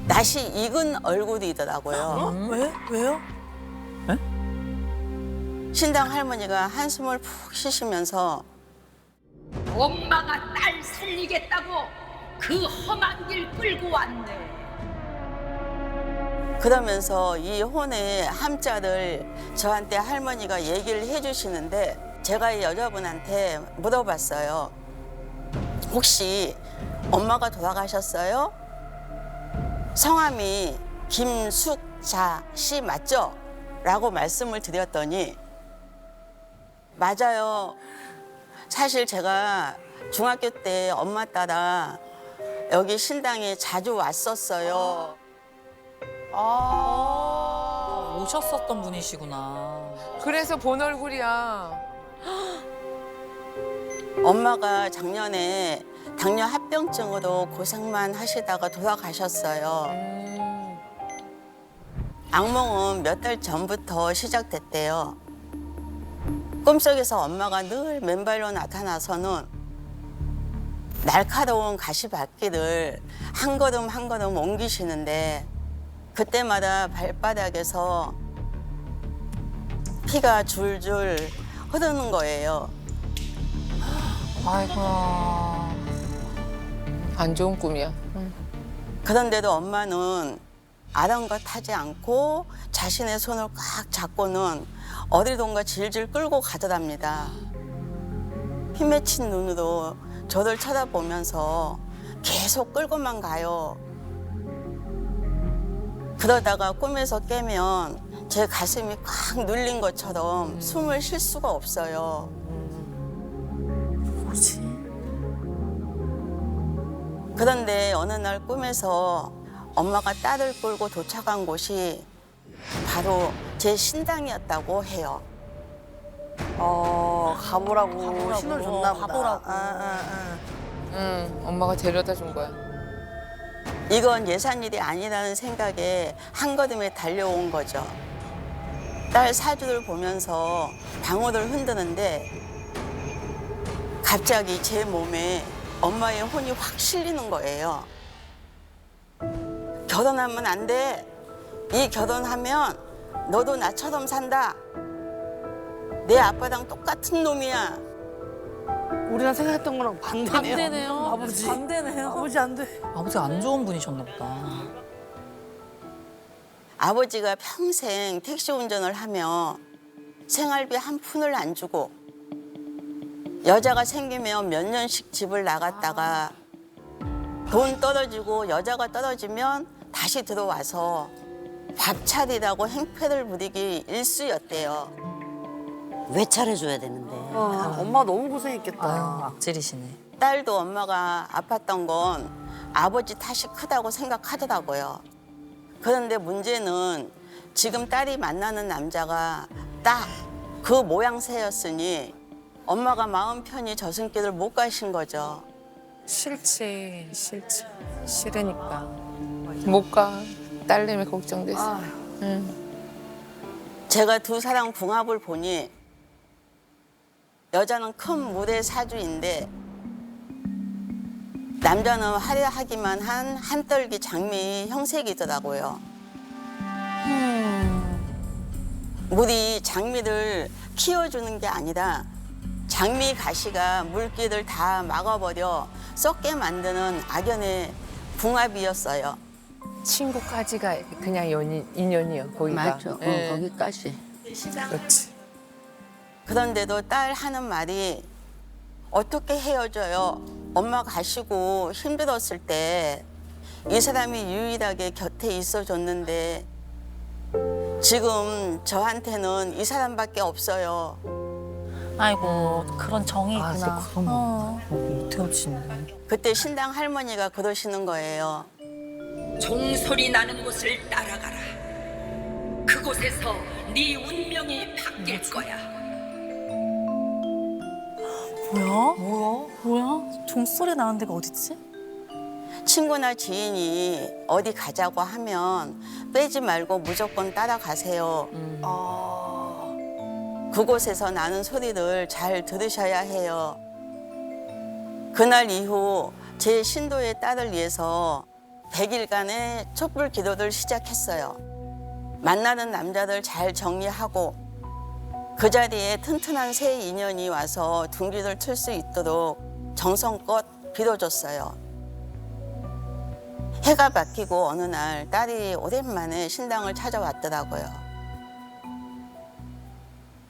낯이 익은 얼굴이더라고요. 왜요? 신당 할머니가 한숨을 푹 쉬시면서 엄마가 딸 살리겠다고 그 험한 길 끌고 왔네. 그러면서 이 혼의 함자를 저한테 할머니가 얘기를 해주시는데 제가 이 여자분한테 물어봤어요. 혹시 엄마가 돌아가셨어요? 성함이 김숙자 씨 맞죠? 라고 말씀을 드렸더니 맞아요. 사실 제가 중학교 때 엄마 따라 여기 신당에 자주 왔었어요. 오셨었던 분이시구나. 그래서 본 얼굴이야. 엄마가 작년에 당뇨 합병증으로 고생만 하시다가 돌아가셨어요. 악몽은 몇 달 전부터 시작됐대요. 꿈속에서 엄마가 늘 맨발로 나타나서는 날카로운 가시밭길을 한 걸음 한 걸음 옮기시는데 그때마다 발바닥에서 피가 줄줄 흐르는 거예요. 아이고. 안 좋은 꿈이야. 그런데도 엄마는 아랑곳하지 않고 자신의 손을 꽉 잡고는 어디론가 질질 끌고 가더랍니다. 피 맺힌 눈으로 저를 쳐다보면서 계속 끌고만 가요. 그러다가 꿈에서 깨면 제 가슴이 꽉 눌린 것처럼 숨을 쉴 수가 없어요. 뭐지? 그런데 어느 날 꿈에서 엄마가 딸을 끌고 도착한 곳이 바로 제 신당이었다고 해요. 가보라고 신호를 줬나 보다. 가보라고. 엄마가 데려다 준 거야. 이건 예산일이 아니라는 생각에 한 걸음에 달려온 거죠. 딸 사주를 보면서 방울을 흔드는데 갑자기 제 몸에 엄마의 혼이 확 실리는 거예요. 결혼하면 안 돼. 이 결혼하면 너도 나처럼 산다. 내 아빠랑 똑같은 놈이야. 우리가 생각했던 거랑 반대네요. 반대네요. 아버지. 반대네요. 아버지 안 돼. 아버지가 안 좋은 분이셨나 보다. 아버지가 평생 택시 운전을 하며 생활비 한 푼을 안 주고 여자가 생기면 몇 년씩 집을 나갔다가 돈 떨어지고 여자가 떨어지면 다시 들어와서 밥 차리라고 행패를 부리기 일쑤였대요. 왜 차려줘야 되는데. 엄마 너무 고생했겠다. 아유, 악질이시네. 딸도 엄마가 아팠던 건 아버지 탓이 크다고 생각하더라고요. 그런데 문제는 지금 딸이 만나는 남자가 딱 그 모양새였으니 엄마가 마음 편히 저승길을 못 가신 거죠. 싫지. 싫으니까. 못 가. 딸내미 걱정돼서. 제가 두 사람 궁합을 보니 여자는 큰 무대 사주인데 남자는 화려하기만 한 한떨기 장미 형색이더라고요. 물이 장미를 키워주는 게 아니라 장미 가시가 물길을 다 막아버려 썩게 만드는 악연의 궁합이었어요. 친구까지가 그냥 인연이요. 거기가. 맞죠. 예. 거기까지. 그렇지. 그런데도 딸 하는 말이 어떻게 헤어져요? 엄마 가시고 힘들었을 때 이 사람이 유일하게 곁에 있어줬는데 지금 저한테는 이 사람밖에 없어요. 아이고 그런 정이 있구나. 진짜 그런 못해오시네. 그때 신당 할머니가 그러시는 거예요. 종소리 나는 곳을 따라가라. 그곳에서 네 운명이 바뀔 거야. 뭐야? 종소리 나는 데가 어딨지? 친구나 지인이 어디 가자고 하면 빼지 말고 무조건 따라가세요. 그곳에서 나는 소리를 잘 들으셔야 해요. 그날 이후 제 신도의 딸을 위해서 100일간의 촛불 기도를 시작했어요. 만나는 남자들 잘 정리하고 그 자리에 튼튼한 새 인연이 와서 둥지를 틀 수 있도록 정성껏 빌어줬어요. 해가 바뀌고 어느 날 딸이 오랜만에 신당을 찾아왔더라고요.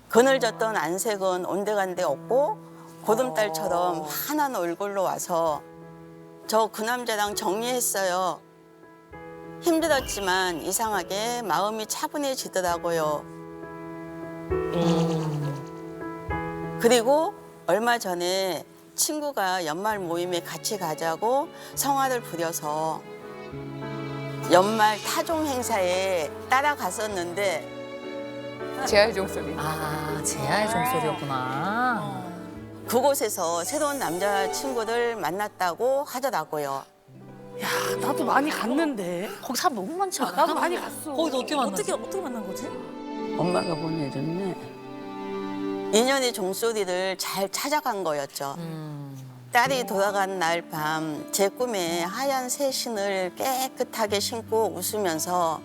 그늘졌던 안색은 온데간데 없고 보름달처럼 환한 얼굴로 와서 저 그 남자랑 정리했어요. 힘들었지만 이상하게 마음이 차분해지더라고요. 그리고 얼마 전에 친구가 연말 모임에 같이 가자고 성화를 부려서 연말 타종 행사에 따라갔었는데 제아의 종소리. 아, 제아의 종소리였구나. 그곳에서 새로운 남자친구를 만났다고 하더라고요. 야, 나도 많이 갔는데. 거기 사람 너무 많지 않아? 나도 많이 갔어. 거기서 어떻게 만났어? 어떻게 만난 거지? 엄마가 보내줬네. 인연의 종소리를 잘 찾아간 거였죠. 딸이 돌아간 날 밤 제 꿈에 하얀 새 신을 깨끗하게 신고 웃으면서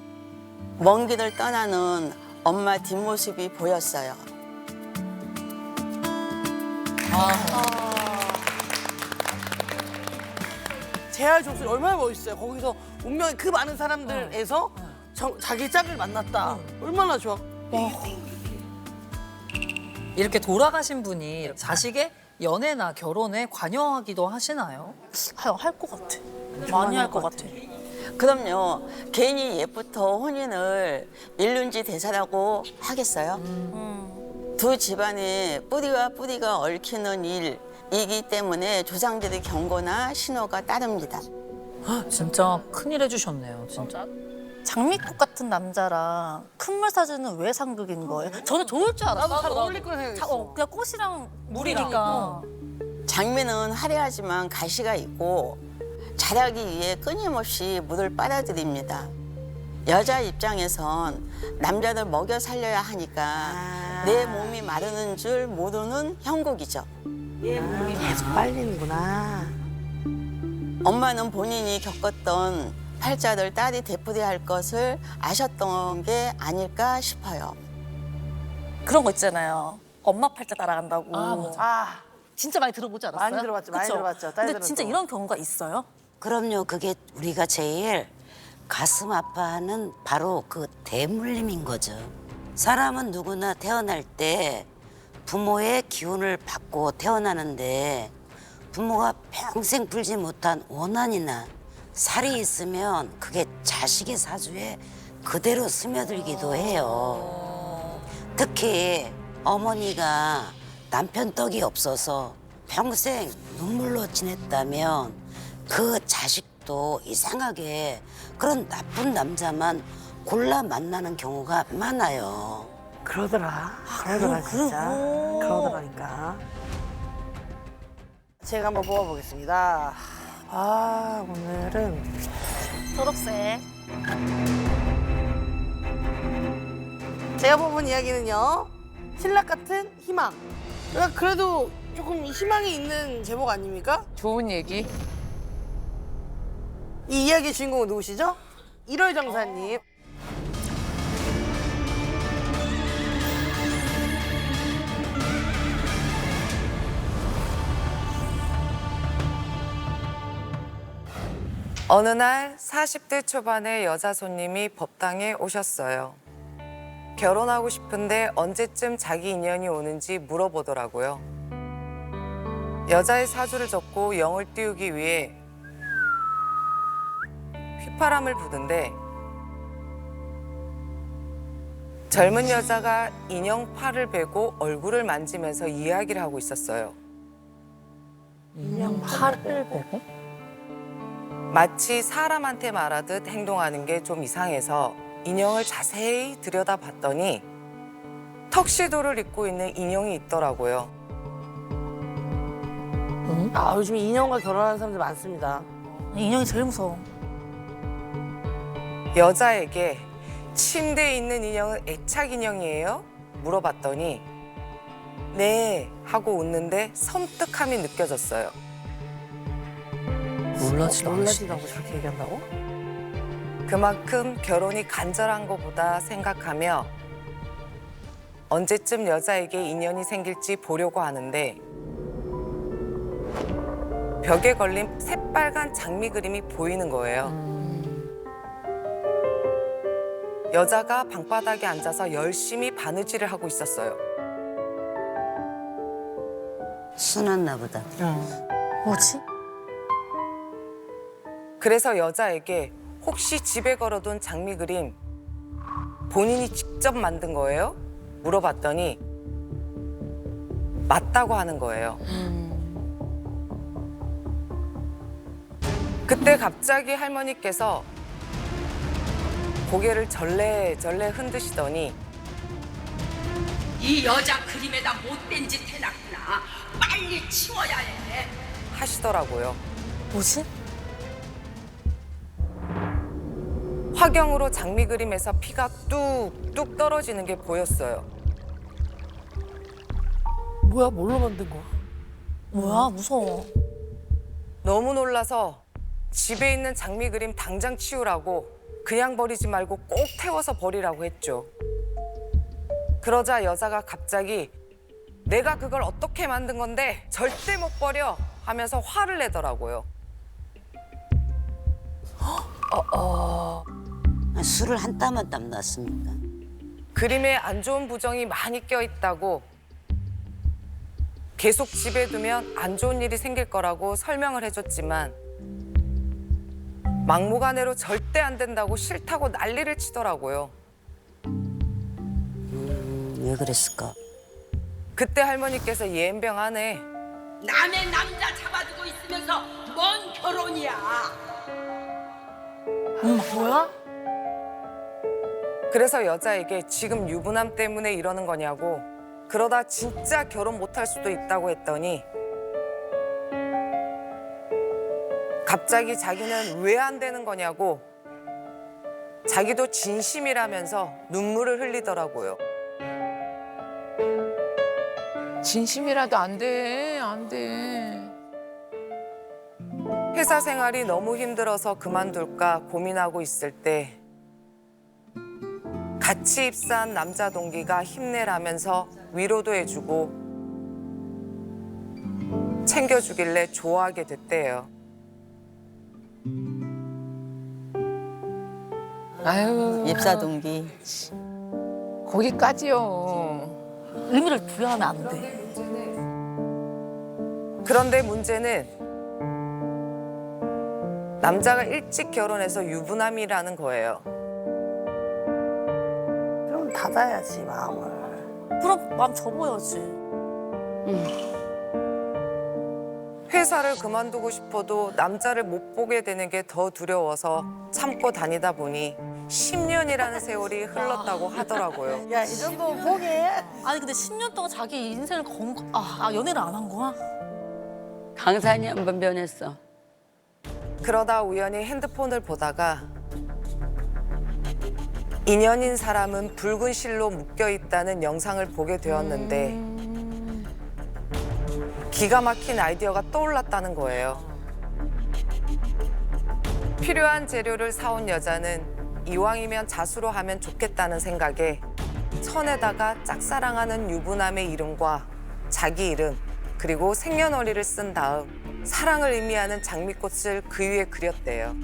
먼 길을 떠나는 엄마 뒷모습이 보였어요. 제아의 종소리 얼마나 멋있어요. 거기서 운명의 그 많은 사람들에서 자기 짝을 만났다. 얼마나 좋아. 이렇게 돌아가신 분이 자식의 연애나 결혼에 관여하기도 하시나요? 할 것 같아. 많이 할 것 같아. 그럼요. 괜히 옛부터 혼인을 일륜지 대사라고 하겠어요? 두 집안의 뿌리와 뿌리가 얽히는 일이기 때문에 조상들의 경고나 신호가 따릅니다. 진짜 큰일 해주셨네요, 진짜. 장미꽃 같은 남자랑 큰물 사주는 왜 상극인 거예요? 저는 좋을 줄 알았어. 나도 잘 어울릴 거라 생각했어. 그냥 꽃이랑 물이니까. 장미는 화려하지만 가시가 있고 자라기 위해 끊임없이 물을 빨아들입니다. 여자 입장에선 남자를 먹여 살려야 하니까 내 몸이 마르는 줄 모르는 형국이죠. 계속 빨리는구나. 엄마는 본인이 겪었던 팔자를 딸이 되풀이할 것을 아셨던 게 아닐까 싶어요. 그런 거 있잖아요. 엄마 팔자 따라간다고. 아, 진짜 많이 들어보지 않았어요? 많이 들어봤죠, 많이 그쵸? 들어봤죠. 근데 딸들은 진짜 또. 이런 경우가 있어요? 그럼요. 그게 우리가 제일 가슴 아파하는 바로 그 대물림인 거죠. 사람은 누구나 태어날 때 부모의 기운을 받고 태어나는데 부모가 평생 풀지 못한 원한이나 살이 있으면 그게 자식의 사주에 그대로 스며들기도 해요. 특히 어머니가 남편 떡이 없어서 평생 눈물로 지냈다면 그 자식도 이상하게 그런 나쁜 남자만 골라 만나는 경우가 많아요. 그러더라. 그러더라, 진짜. 그러더라니까. 제가 한번 뽑아보겠습니다. 아, 오늘은 초록색. 제가 뽑은 이야기는요. 신락 같은 희망. 그러니까 그래도 조금 희망이 있는 제목 아닙니까? 좋은 얘기. 이 이야기의 주인공은 누구시죠? 1월 정사님. 어느 날 40대 초반의 여자 손님이 법당에 오셨어요. 결혼하고 싶은데 언제쯤 자기 인연이 오는지 물어보더라고요. 여자의 사주를 적고 영을 띄우기 위해 휘파람을 부는데 젊은 여자가 인형 팔을 베고 얼굴을 만지면서 이야기를 하고 있었어요. 인형 팔을 보고? 마치 사람한테 말하듯 행동하는 게 좀 이상해서 인형을 자세히 들여다봤더니 턱시도를 입고 있는 인형이 있더라고요. 아, 요즘 인형과 결혼하는 사람들 많습니다. 인형이 제일 무서워. 여자에게 침대에 있는 인형은 애착 인형이에요? 물어봤더니 네 하고 웃는데 섬뜩함이 느껴졌어요. 놀라지라고 저렇게 얘기한다고? 그만큼 결혼이 간절한 것보다 생각하며 언제쯤 여자에게 인연이 생길지 보려고 하는데 벽에 걸린 새빨간 장미 그림이 보이는 거예요. 여자가 방바닥에 앉아서 열심히 바느질을 하고 있었어요. 순했나 보다. 뭐지? 그래서 여자에게 혹시 집에 걸어둔 장미 그림 본인이 직접 만든 거예요? 물어봤더니 맞다고 하는 거예요. 그때 갑자기 할머니께서 고개를 절레절레 흔드시더니 이 여자 그림에다 못된 짓 해놨구나. 빨리 치워야 해. 하시더라고요. 뭐지? 화경으로 장미 그림에서 피가 뚝뚝 떨어지는 게 보였어요. 뭐야, 뭘로 만든 거야? 뭐야, 무서워. 너무 놀라서 집에 있는 장미 그림 당장 치우라고 그냥 버리지 말고 꼭 태워서 버리라고 했죠. 그러자 여자가 갑자기 내가 그걸 어떻게 만든 건데 절대 못 버려 하면서 화를 내더라고요. 술을 한 땀 한 땀 났습니다. 그림에 안 좋은 부정이 많이 껴있다고 계속 집에 두면 안 좋은 일이 생길 거라고 설명을 해줬지만 막무가내로 절대 안 된다고 싫다고 난리를 치더라고요. 왜 그랬을까? 그때 할머니께서 예은병 안에 남의 남자 잡아두고 있으면서 뭔 결혼이야. 뭐야? 그래서 여자에게 지금 유부남 때문에 이러는 거냐고 그러다 진짜 결혼 못할 수도 있다고 했더니 갑자기 자기는 왜 안 되는 거냐고 자기도 진심이라면서 눈물을 흘리더라고요. 진심이라도 안 돼, 안 돼. 회사 생활이 너무 힘들어서 그만둘까 고민하고 있을 때 같이 입사한 남자 동기가 힘내라면서 위로도 해주고 챙겨주길래 좋아하게 됐대요. 아유, 입사 동기. 거기까지요. 의미를 부여하면 안 돼. 그런데 문제는 남자가 일찍 결혼해서 유부남이라는 거예요. 그럼 닫아야지, 마음을. 그럼 마음 접어야지. 회사를 그만두고 싶어도 남자를 못 보게 되는 게 더 두려워서 참고 다니다 보니 10년이라는 세월이 흘렀다고 하더라고요. 야, 이 정도 포기해? 아니 근데 10년 동안 자기 인생을 연애를 안 한 거야? 강산이 한 번 변했어. 그러다 우연히 핸드폰을 보다가 인연인 사람은 붉은 실로 묶여 있다는 영상을 보게 되었는데 기가 막힌 아이디어가 떠올랐다는 거예요. 필요한 재료를 사온 여자는 이왕이면 자수로 하면 좋겠다는 생각에 천에다가 짝사랑하는 유부남의 이름과 자기 이름 그리고 생년월일을 쓴 다음 사랑을 의미하는 장미꽃을 그 위에 그렸대요.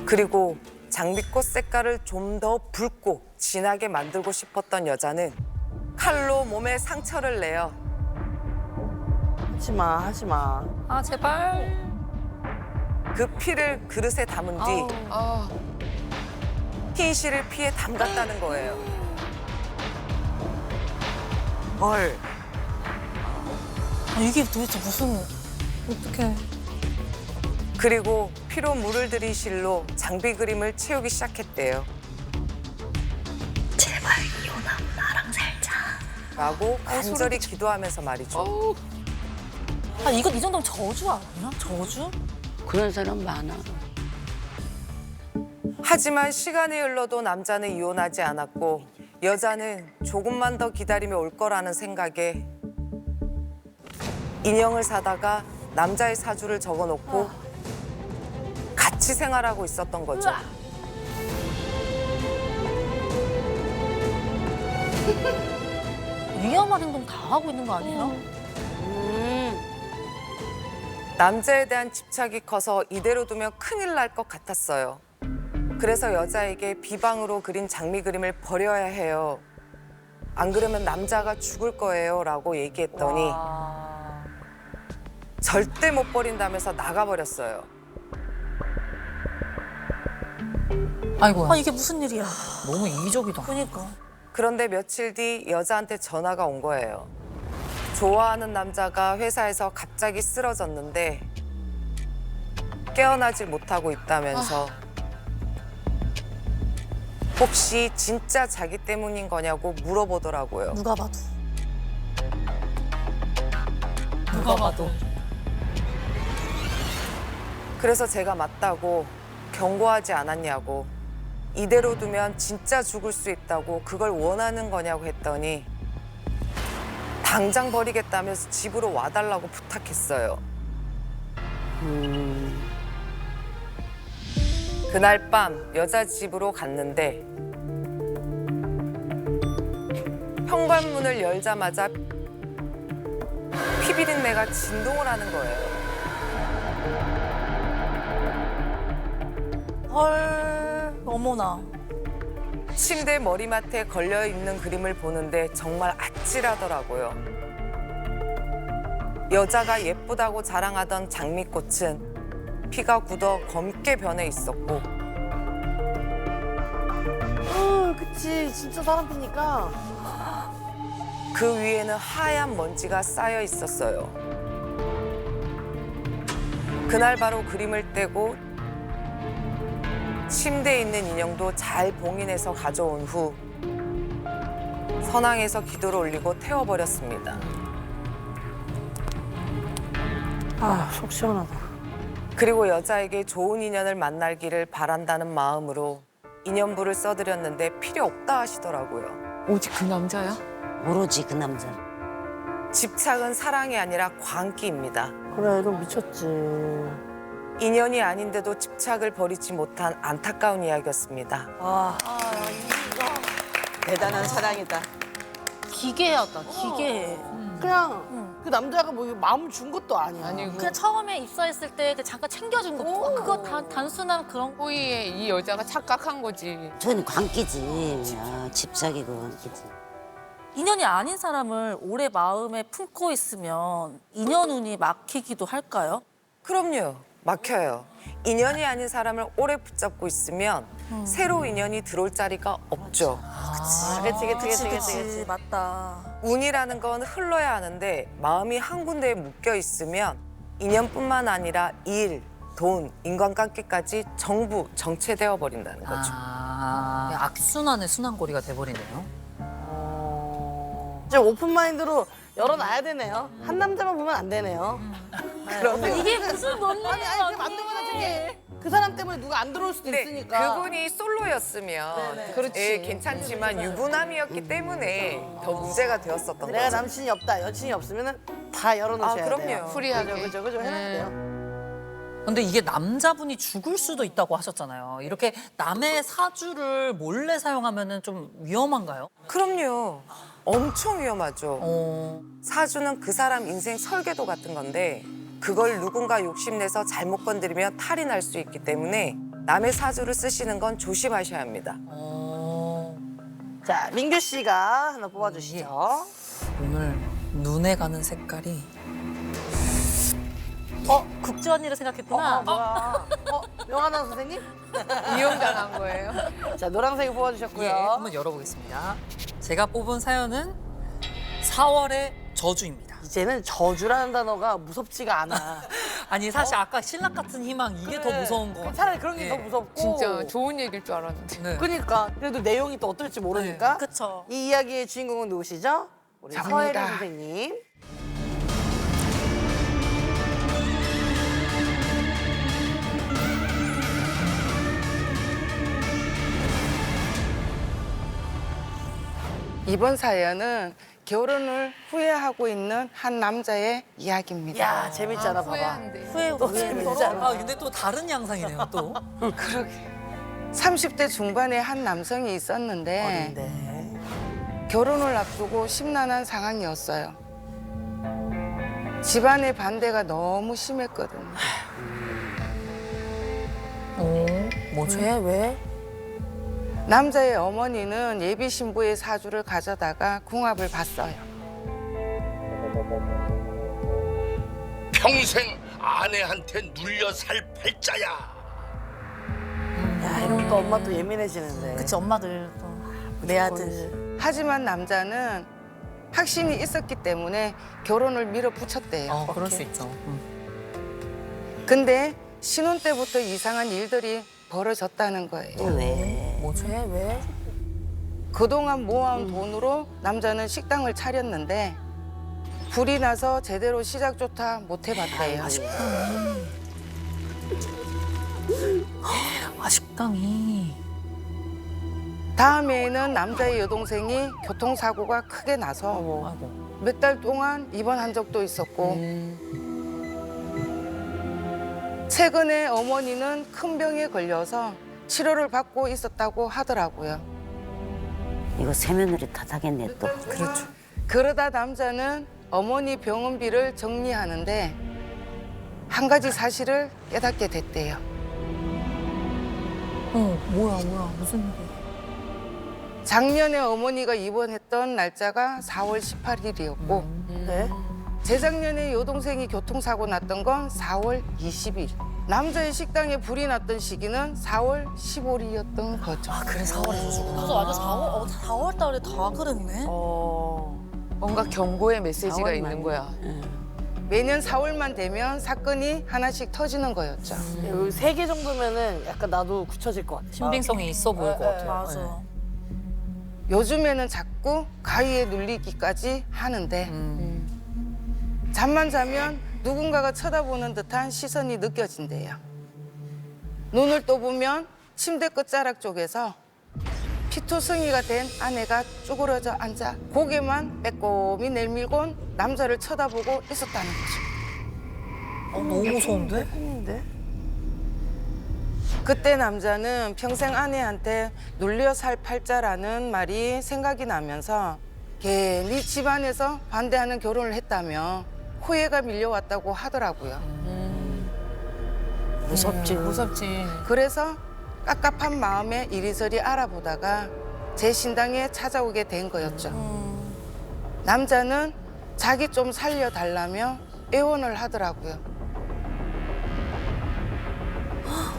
그리고 장미꽃 색깔을 좀 더 붉고 진하게 만들고 싶었던 여자는 칼로 몸에 상처를 내요. 하지 마, 하지 마. 아 제발. 그 피를 그릇에 담은 뒤 흰실을 피에 담갔다는 거예요. 헐. 이게 도대체 무슨 어떡해. 그리고 피로 물을 들인 실로 장비 그림을 채우기 시작했대요. 제발 이혼하고 나랑 살자. 라고 간절히 기도하면서 말이죠. 아 이거 이 정도면 저주 아니야? 저주? 그런 사람 많아. 하지만 시간이 흘러도 남자는 이혼하지 않았고 여자는 조금만 더 기다리면 올 거라는 생각에 인형을 사다가 남자의 사주를 적어놓고 같이 생활하고 있었던 거죠. 위험한 행동 다 하고 있는 거 아니에요? 남자에 대한 집착이 커서 이대로 두면 큰일 날 것 같았어요. 그래서 여자에게 비방으로 그린 장미 그림을 버려야 해요. 안 그러면 남자가 죽을 거예요 라고 얘기했더니 절대 못 버린다면서 나가버렸어요. 아이고. 아 이게 무슨 일이야. 너무 이기적이다. 그러니까. 그런데 며칠 뒤 여자한테 전화가 온 거예요. 좋아하는 남자가 회사에서 갑자기 쓰러졌는데 깨어나질 못하고 있다면서 혹시 진짜 자기 때문인 거냐고 물어보더라고요. 누가 봐도. 누가 봐도. 그래서 제가 맞다고 경고하지 않았냐고 이대로 두면 진짜 죽을 수 있다고 그걸 원하는 거냐고 했더니 당장 버리겠다면서 집으로 와달라고 부탁했어요. 그날 밤 여자 집으로 갔는데 현관문을 열자마자 피비린내가 진동을 하는 거예요. 헐. 어머나. 침대 머리맡에 걸려 있는 그림을 보는데 정말 아찔하더라고요. 여자가 예쁘다고 자랑하던 장미꽃은 피가 굳어 검게 변해 있었고 그치. 진짜 사람 피니까. 그 위에는 하얀 먼지가 쌓여 있었어요. 그날 바로 그림을 떼고 침대에 있는 인형도 잘 봉인해서 가져온 후 선앙에서 기도를 올리고 태워버렸습니다. 아, 속 시원하다. 그리고 여자에게 좋은 인연을 만나기를 바란다는 마음으로 인연부를 써드렸는데 필요 없다 하시더라고요. 오직 그 남자야? 오로지 그 남자. 집착은 사랑이 아니라 광기입니다. 그래, 너 미쳤지. 인연이 아닌데도 집착을 버리지 못한 안타까운 이야기였습니다. 대단한 사랑이다. 기괴하다. 기괴해. 그냥 그 남자가 뭐 마음 준 것도 아니야. 그냥 처음에 입사했을 때 잠깐 챙겨준 거. 그거 단순한 그런 호의에 이 여자가 착각한 거지. 저는 광기지. 아, 집착이고 광기지. 인연이 아닌 사람을 오래 마음에 품고 있으면 인연 운이 막히기도 할까요? 그럼요. 막혀요. 인연이 아닌 사람을 오래 붙잡고 있으면 새로 인연이 들어올 자리가 없죠. 그치. 맞다. 운이라는 건 흘러야 하는데 마음이 한 군데에 묶여 있으면 인연뿐만 아니라 일, 돈, 인간관계까지 전부 정체되어 버린다는 거죠. 아, 악순환의 순환고리가 돼버리네요. 이제 오픈마인드로 열어놔야 되네요. 한 남자만 보면 안 되네요. 그럼 이게 무슨 논리예요? 아니, 맞는 거 같은 게 그 사람 때문에 누가 안 들어올 수도 있으니까. 그분이 솔로였으면 그렇지. 예, 괜찮지만 유부남이었기 때문에 더 문제가 되었었던 내가 거죠. 남친이 없다, 여친이 없으면 다 열어놓으셔야 아, 그럼요. 돼요. 프리하게. 그죠, 해야 돼요. 근데 이게 남자분이 죽을 수도 있다고 하셨잖아요. 이렇게 남의 사주를 몰래 사용하면 좀 위험한가요? 그럼요. 엄청 위험하죠. 어. 사주는 그 사람 인생 설계도 같은 건데 그걸 누군가 욕심내서 잘못 건드리면 탈이 날 수 있기 때문에 남의 사주를 쓰시는 건 조심하셔야 합니다. 자, 민규 씨가 하나 뽑아주시죠. 오늘 눈에 가는 색깔이 국주언니를 생각했구나. 뭐야. 명하나 선생님? 이용당한 거예요. 자, 노란색을 뽑아주셨고요. 예, 한번 열어보겠습니다. 제가 뽑은 사연은 4월의 저주입니다. 이제는 저주라는 단어가 무섭지가 않아. 아니 사실 아까 신락 같은 희망 이게 더 무서운 거 같아요. 차라리 그런 게 더 예. 무섭고. 진짜 좋은 얘기일 줄 알았는데. 네. 그러니까 그래도 내용이 또 어떨지 모르니까. 그쵸. 이 이야기의 주인공은 누구시죠? 우리 접니다. 서혜린 선생님. 이번 사연은 결혼을 후회하고 있는 한 남자의 이야기입니다. 야, 재밌잖아, 봐봐. 후회한대. 또 재밌잖아. 아 근데 또 다른 양상이네요 또. 그러게. 30대 중반의 한 남성이 있었는데 어린데. 결혼을 앞두고 심란한 상황이었어요. 집안의 반대가 너무 심했거든요. 뭐지? 왜? 남자의 어머니는 예비 신부의 사주를 가져다가 궁합을 봤어요. 평생 아내한테 눌려 살 팔자야. 야, 이러니까 엄마 또 예민해지는데. 그치 엄마들 또 내 아들. 하지만 남자는 확신이 있었기 때문에 결혼을 밀어붙였대요. 그럴 수 있죠. 근데 신혼 때부터 이상한 일들이 벌어졌다는 거예요. 왜? 뭐지? 왜? 그동안 모아온 돈으로 남자는 식당을 차렸는데 불이 나서 제대로 시작조차 못 해봤대요. 식당이. 다음해에는 남자의 여동생이 교통사고가 크게 나서 몇 달 동안 입원한 적도 있었고 최근에 어머니는 큰 병에 걸려서 치료를 받고 있었다고 하더라고요. 이거 새며느리 탓하겠네 또. 그렇죠. 그러다 남자는 어머니 병원비를 정리하는데 한 가지 사실을 깨닫게 됐대요. 뭐야 무슨 일이야? 작년에 어머니가 입원했던 날짜가 4월 18일이었고 네? 재작년에 여동생이 교통사고 났던 건 4월 20일. 남자의 식당에 불이 났던 시기는 4월 15일이었던 거죠. 그래서 4월에 주구나. 그래서 완전 4월 달에 다 그랬네. 뭔가 경고의 메시지가 있는 거야. 매년 4월만 되면 사건이 하나씩 터지는 거였죠. 3개 정도면은 약간 나도 굳혀질 것 같아. 신빙성이 있어 보일 것 같아요. 맞아. 요즘에는 자꾸 가위에 눌리기까지 하는데 잠만 자면 누군가가 쳐다보는 듯한 시선이 느껴진대요. 눈을 떠보면 침대 끝자락 쪽에서 피투성이가 된 아내가 쭈그러져 앉아 고개만 빼꼼히 내밀곤 남자를 쳐다보고 있었다는 거죠. 너무 무서운데? 그때 남자는 평생 아내한테 눌려 살 팔자라는 말이 생각이 나면서 괜히 집안에서 반대하는 결혼을 했다며 후회가 밀려왔다고 하더라고요. 무섭지. 그래서 깝깝한 마음에 이리저리 알아보다가 제 신당에 찾아오게 된 거였죠. 남자는 자기 좀 살려달라며 애원을 하더라고요.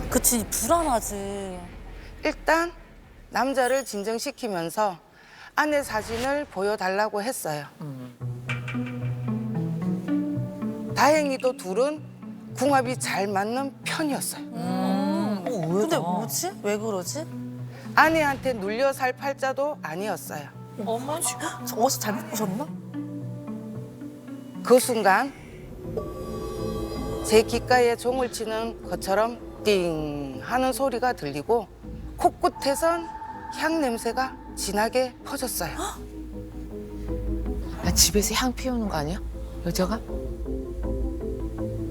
그치 불안하지. 일단 남자를 진정시키면서 아내 사진을 보여달라고 했어요. 다행히도 둘은 궁합이 잘 맞는 편이었어요. 근데 뭐지? 왜 그러지? 아내한테 눌려 살 팔자도 아니었어요. 어머 지금 어디서 잘못 보셨나? 그 순간 제 귓가에 종을 치는 것처럼 띵 하는 소리가 들리고 코끝에선 향 냄새가 진하게 퍼졌어요. 집에서 향 피우는 거 아니야? 여자가?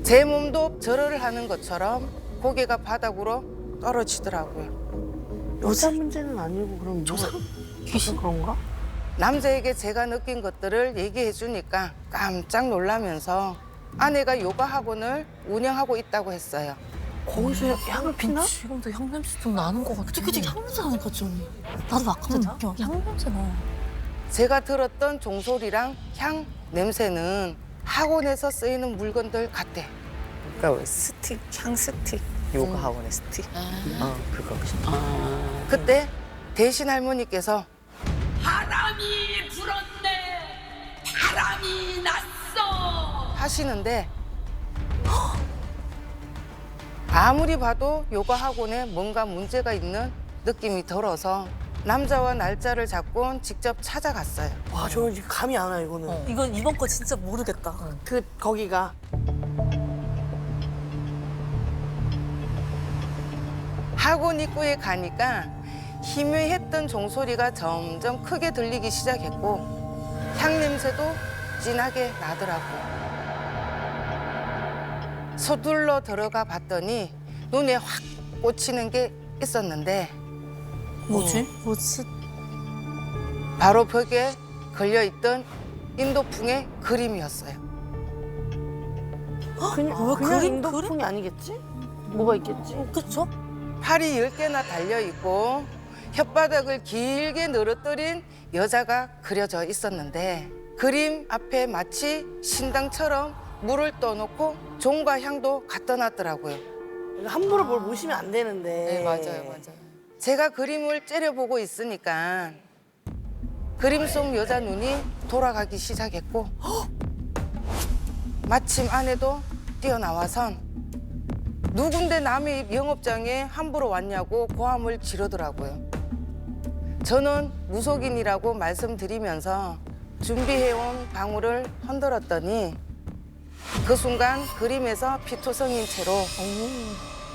제 몸도 절호를 하는 것처럼 고개가 바닥으로 떨어지더라고요. 여자 문제는 아니고 그럼 귀신 그런가? 남자에게 제가 느낀 것들을 얘기해 주니까 깜짝 놀라면서 아내가 요가 학원을 운영하고 있다고 했어요. 거기서 향을 피나? 지금도 향 냄새 좀 나는 것 같아. 그치 향 냄새 나는 것 같지 언니. 나도 아까부터 느껴. 향 냄새 나. 제가 들었던 종소리랑 향 냄새는 학원에서 쓰이는 물건들 같대. 그러니까 왜 스틱, 향 스틱, 요가 학원의 스틱. 그거. 그때 대신 할머니께서 바람이 불었네. 바람이 났어. 하시는데 아무리 봐도 요가 학원에 뭔가 문제가 있는 느낌이 들어서 남자와 날짜를 잡고 직접 찾아갔어요. 와, 저는 지금 감이 안 와, 이거는. 이번 거 진짜 모르겠다. 거기가. 학원 입구에 가니까 희미했던 종소리가 점점 크게 들리기 시작했고 향 냄새도 진하게 나더라고요. 서둘러 들어가 봤더니 눈에 확 꽂히는 게 있었는데 뭐지? 바로 벽에 걸려있던 인도풍의 그림이었어요. 그냥 인도풍이 아니겠지? 뭐가 있겠지? 그쵸? 팔이 10개나 달려있고 혓바닥을 길게 늘어뜨린 여자가 그려져 있었는데 그림 앞에 마치 신당처럼 물을 떠놓고 종과 향도 갖다 놨더라고요. 함부로 뭘 보시면 안 되는데. 네, 맞아요. 제가 그림을 째려보고 있으니까 그림 속 여자 눈이 돌아가기 시작했고 마침 아내도 뛰어나와선 누군데 남의 영업장에 함부로 왔냐고 고함을 지르더라고요. 저는 무속인이라고 말씀드리면서 준비해온 방울을 흔들었더니 그 순간 그림에서 피투성인 채로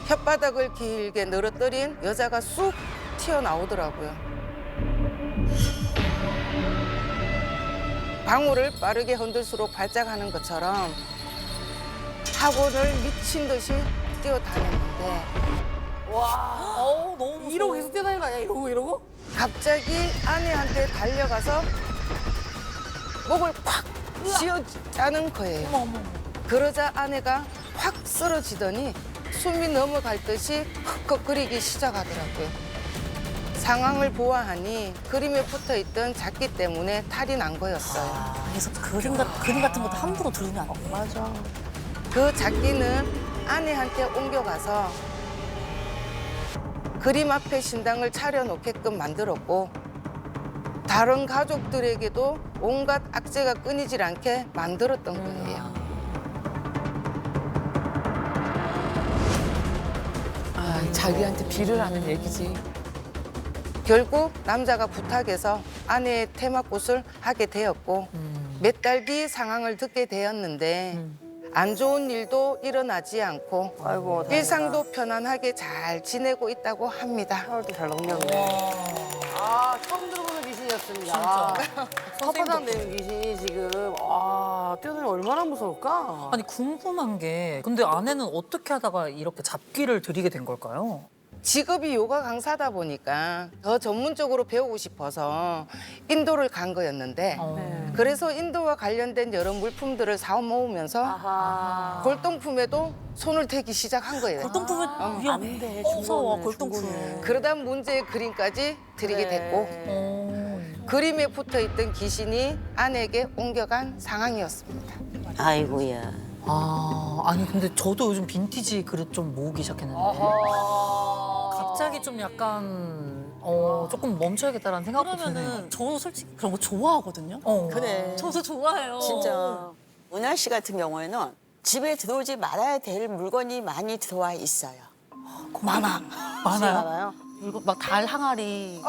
혓바닥을 길게 늘어뜨린 여자가 쑥 튀어나오더라고요. 방울을 빠르게 흔들수록 발작하는 것처럼 학원을 미친 듯이 뛰어다녔는데 너무 이러고 계속 뛰어다니는 거 아니야? 이러고? 갑자기 아내한테 달려가서 목을 콱 쥐어짜는 거예요. 그러자 아내가 확 쓰러지더니 숨이 넘어갈 듯이 헉헉거리기 시작하더라고요. 상황을 보아하니 그림에 붙어있던 작기 때문에 탈이 난 거였어요. 그래서 그림 같은 것도 함부로 들으면 안 돼. 맞아. 그 작기는 아내한테 옮겨가서 그림 앞에 신당을 차려놓게끔 만들었고 다른 가족들에게도 온갖 악재가 끊이질 않게 만들었던 거예요. 자기한테 비를 하는 얘기지. 결국 남자가 부탁해서 아내의 테마꽃을 하게 되었고 몇 달 뒤 상황을 듣게 되었는데 안 좋은 일도 일어나지 않고 아이고, 다행이다. 일상도 편안하게 잘 지내고 있다고 합니다. 하루도 잘 넘겼네. 아, 처음 들어보는 귀신이었습니다. 섭섭한 되는 귀신이 지금 뛰어다니면 얼마나 무서울까? 아니 궁금한 게 근데 아내는 어떻게 하다가 이렇게 잡기를 들이게 된 걸까요? 직업이 요가 강사다 보니까 더 전문적으로 배우고 싶어서 인도를 간 거였는데 그래서 인도와 관련된 여러 물품들을 사오 모으면서 골동품에도 손을 대기 시작한 거예요. 골동품은 위험해. 무서워, 골동품. 그러다 문제의 그림까지 드리게 됐고 그림에 붙어있던 귀신이 아내에게 옮겨간 상황이었습니다. 아이고야. 아니 근데 저도 요즘 빈티지 그릇 좀 모으기 시작했는데 갑자기 좀 약간 조금 멈춰야겠다라는 생각도 드네요. 그러면은 저도 솔직히 그런 거 좋아하거든요. 그래. 저도 좋아해요. 진짜 은하 씨 같은 경우에는 집에 들어오지 말아야 될 물건이 많이 들어와 있어요. 많아요. 많아요? 그리고 막 달 항아리.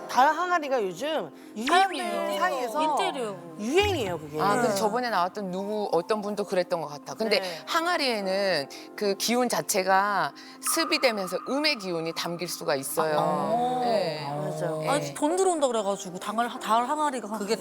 달 항아리가 요즘 사람들 사이에서 인테리어. 유행이에요, 그게. 근데 저번에 나왔던 어떤 분도 그랬던 것 같아. 근데 항아리에는 그 기운 자체가 습이되면서 음의 기운이 담길 수가 있어요. 네. 맞아요. 아니, 돈 들어온다 그래가지고 달 항아리가. 그게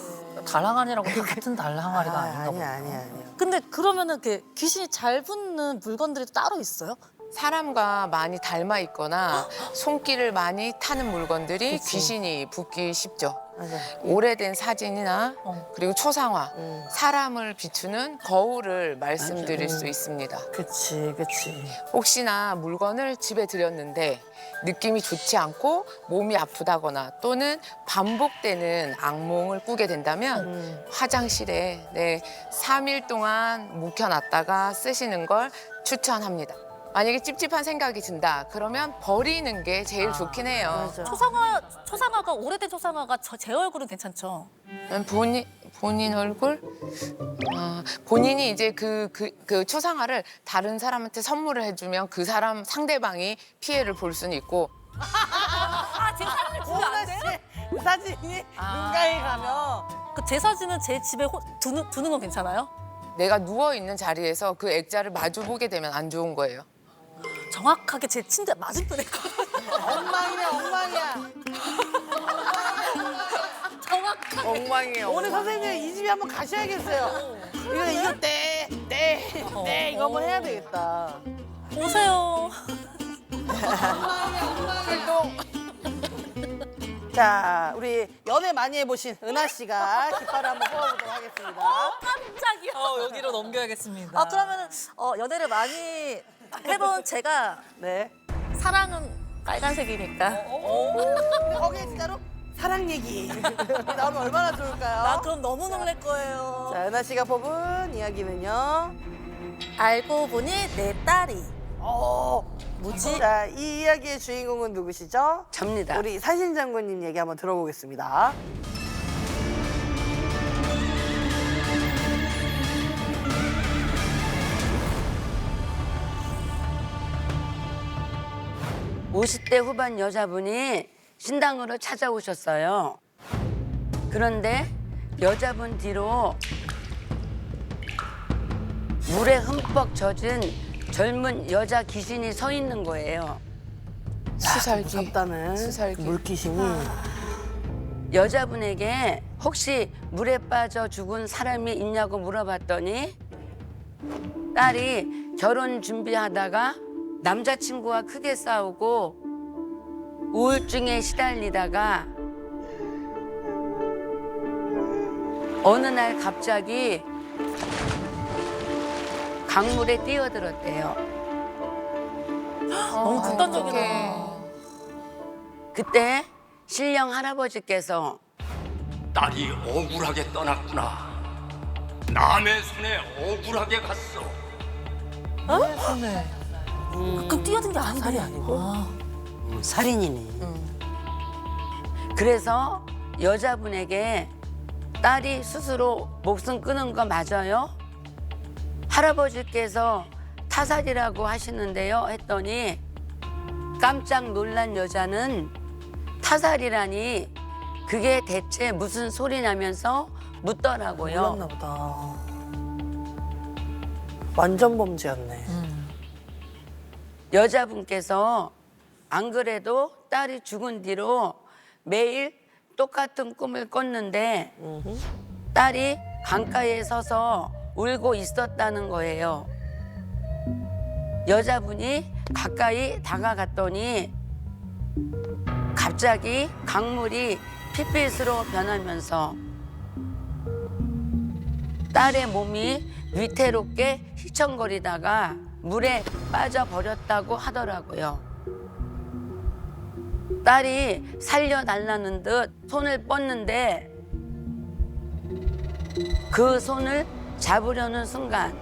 달항아리라고 다 같은 달항아리가 아닌가 보다. 아니야. 근데 그러면은 그 귀신이 잘 붙는 물건들이 따로 있어요? 사람과 많이 닮아 있거나 손길을 많이 타는 물건들이 귀신이 붙기 쉽죠. 맞아. 오래된 사진이나 그리고 초상화, 사람을 비추는 거울을 말씀드릴 수 있습니다. 그치. 혹시나 물건을 집에 들였는데 느낌이 좋지 않고 몸이 아프다거나 또는 반복되는 악몽을 꾸게 된다면 화장실에 3일 동안 묵혀놨다가 쓰시는 걸 추천합니다. 만약에 찝찝한 생각이 든다, 그러면 버리는 게 제일 좋긴 해요. 초상화가 오래된 초상화가 제 얼굴은 괜찮죠? 본인 얼굴? 본인이 이제 그 초상화를 다른 사람한테 선물을 해주면 그 사람 상대방이 피해를 볼 수는 있고. 제 사진을 주면 안 돼요? 그 사진이 눈가에 가면 제 사진은 제 집에 두는 건 괜찮아요? 내가 누워있는 자리에서 그 액자를 마주보게 되면 안 좋은 거예요. 정확하게 제 침대 맞은편에 엉망이야. 정확하게. 엉망이에요. 오늘 선생님 이 집에 한번 가셔야겠어요. 이거 떼 이거 한번 해야 되겠다. 오세요. 자, 우리 연애 많이 해보신 은하 씨가 깃발을 한번 뽑아보도록 하겠습니다. 깜짝이야. 여기로 넘겨야겠습니다. 그러면은 연애를 많이 해본 제가 네. 사랑은 빨간색이니까. 근데 거기에 진짜로 사랑 얘기 나오면 얼마나 좋을까요? 나 그럼 너무 놀랄 거예요. 자, 은하 씨가 뽑은 이야기는요. 알고 보니 내 딸이. 뭐지? 자, 이 이야기의 주인공은 누구시죠? 접니다. 우리 사신 장군님 얘기 한번 들어보겠습니다. 오십 대 후반 여자분이 신당으로 찾아오셨어요. 그런데 여자분 뒤로 물에 흠뻑 젖은 젊은 여자 귀신이 서 있는 거예요. 수살기. 무섭다는 수살기. 그 물귀신이. 여자분에게 혹시 물에 빠져 죽은 사람이 있냐고 물어봤더니 딸이 결혼 준비하다가 남자친구와 크게 싸우고 우울증에 시달리다가 어느 날 갑자기 강물에 뛰어들었대요. 너무 극단적이다. 그때 신령 할아버지께서 딸이 억울하게 떠났구나. 남의 손에 억울하게 갔어. 그 뛰어든 게 아니고. 살이 아니고. 살인이네. 그래서 여자분에게 딸이 스스로 목숨 끊은 거 맞아요? 할아버지께서 타살이라고 하시는데요 했더니 깜짝 놀란 여자는 타살이라니 그게 대체 무슨 소리냐면서 묻더라고요. 몰랐나 보다. 완전 범죄였네. 여자분께서 안 그래도 딸이 죽은 뒤로 매일 똑같은 꿈을 꿨는데 딸이 강가에 서서 울고 있었다는 거예요. 여자분이 가까이 다가갔더니 갑자기 강물이 핏빛으로 변하면서 딸의 몸이 위태롭게 휘청거리다가 물에 빠져버렸다고 하더라고요. 딸이 살려달라는 듯 손을 뻗는데 그 손을 잡으려는 순간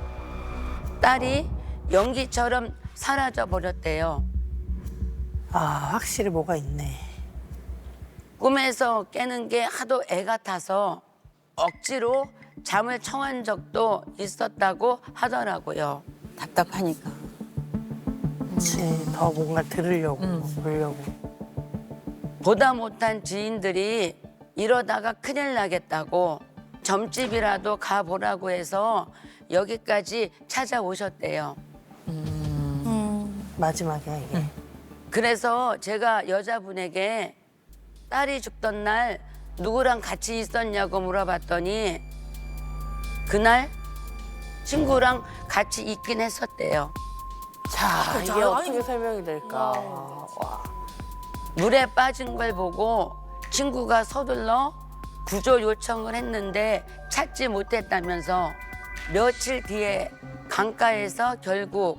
딸이 연기처럼 사라져 버렸대요. 아, 확실히 뭐가 있네. 꿈에서 깨는 게 하도 애 같아서 억지로 잠을 청한 적도 있었다고 하더라고요. 답답하니까. 그치, 더 뭔가 들으려고, 보려고. 보다 못한 지인들이 이러다가 큰일 나겠다고 점집이라도 가보라고 해서 여기까지 찾아오셨대요. 마지막이야, 이게. 그래서 제가 여자분에게 딸이 죽던 날 누구랑 같이 있었냐고 물어봤더니 그날 친구랑 같이 있긴 했었대요. 자, 이게 어떻게 설명이 될까. 와. 물에 빠진 걸 보고 친구가 서둘러 구조 요청을 했는데 찾지 못했다면서 며칠 뒤에 강가에서 결국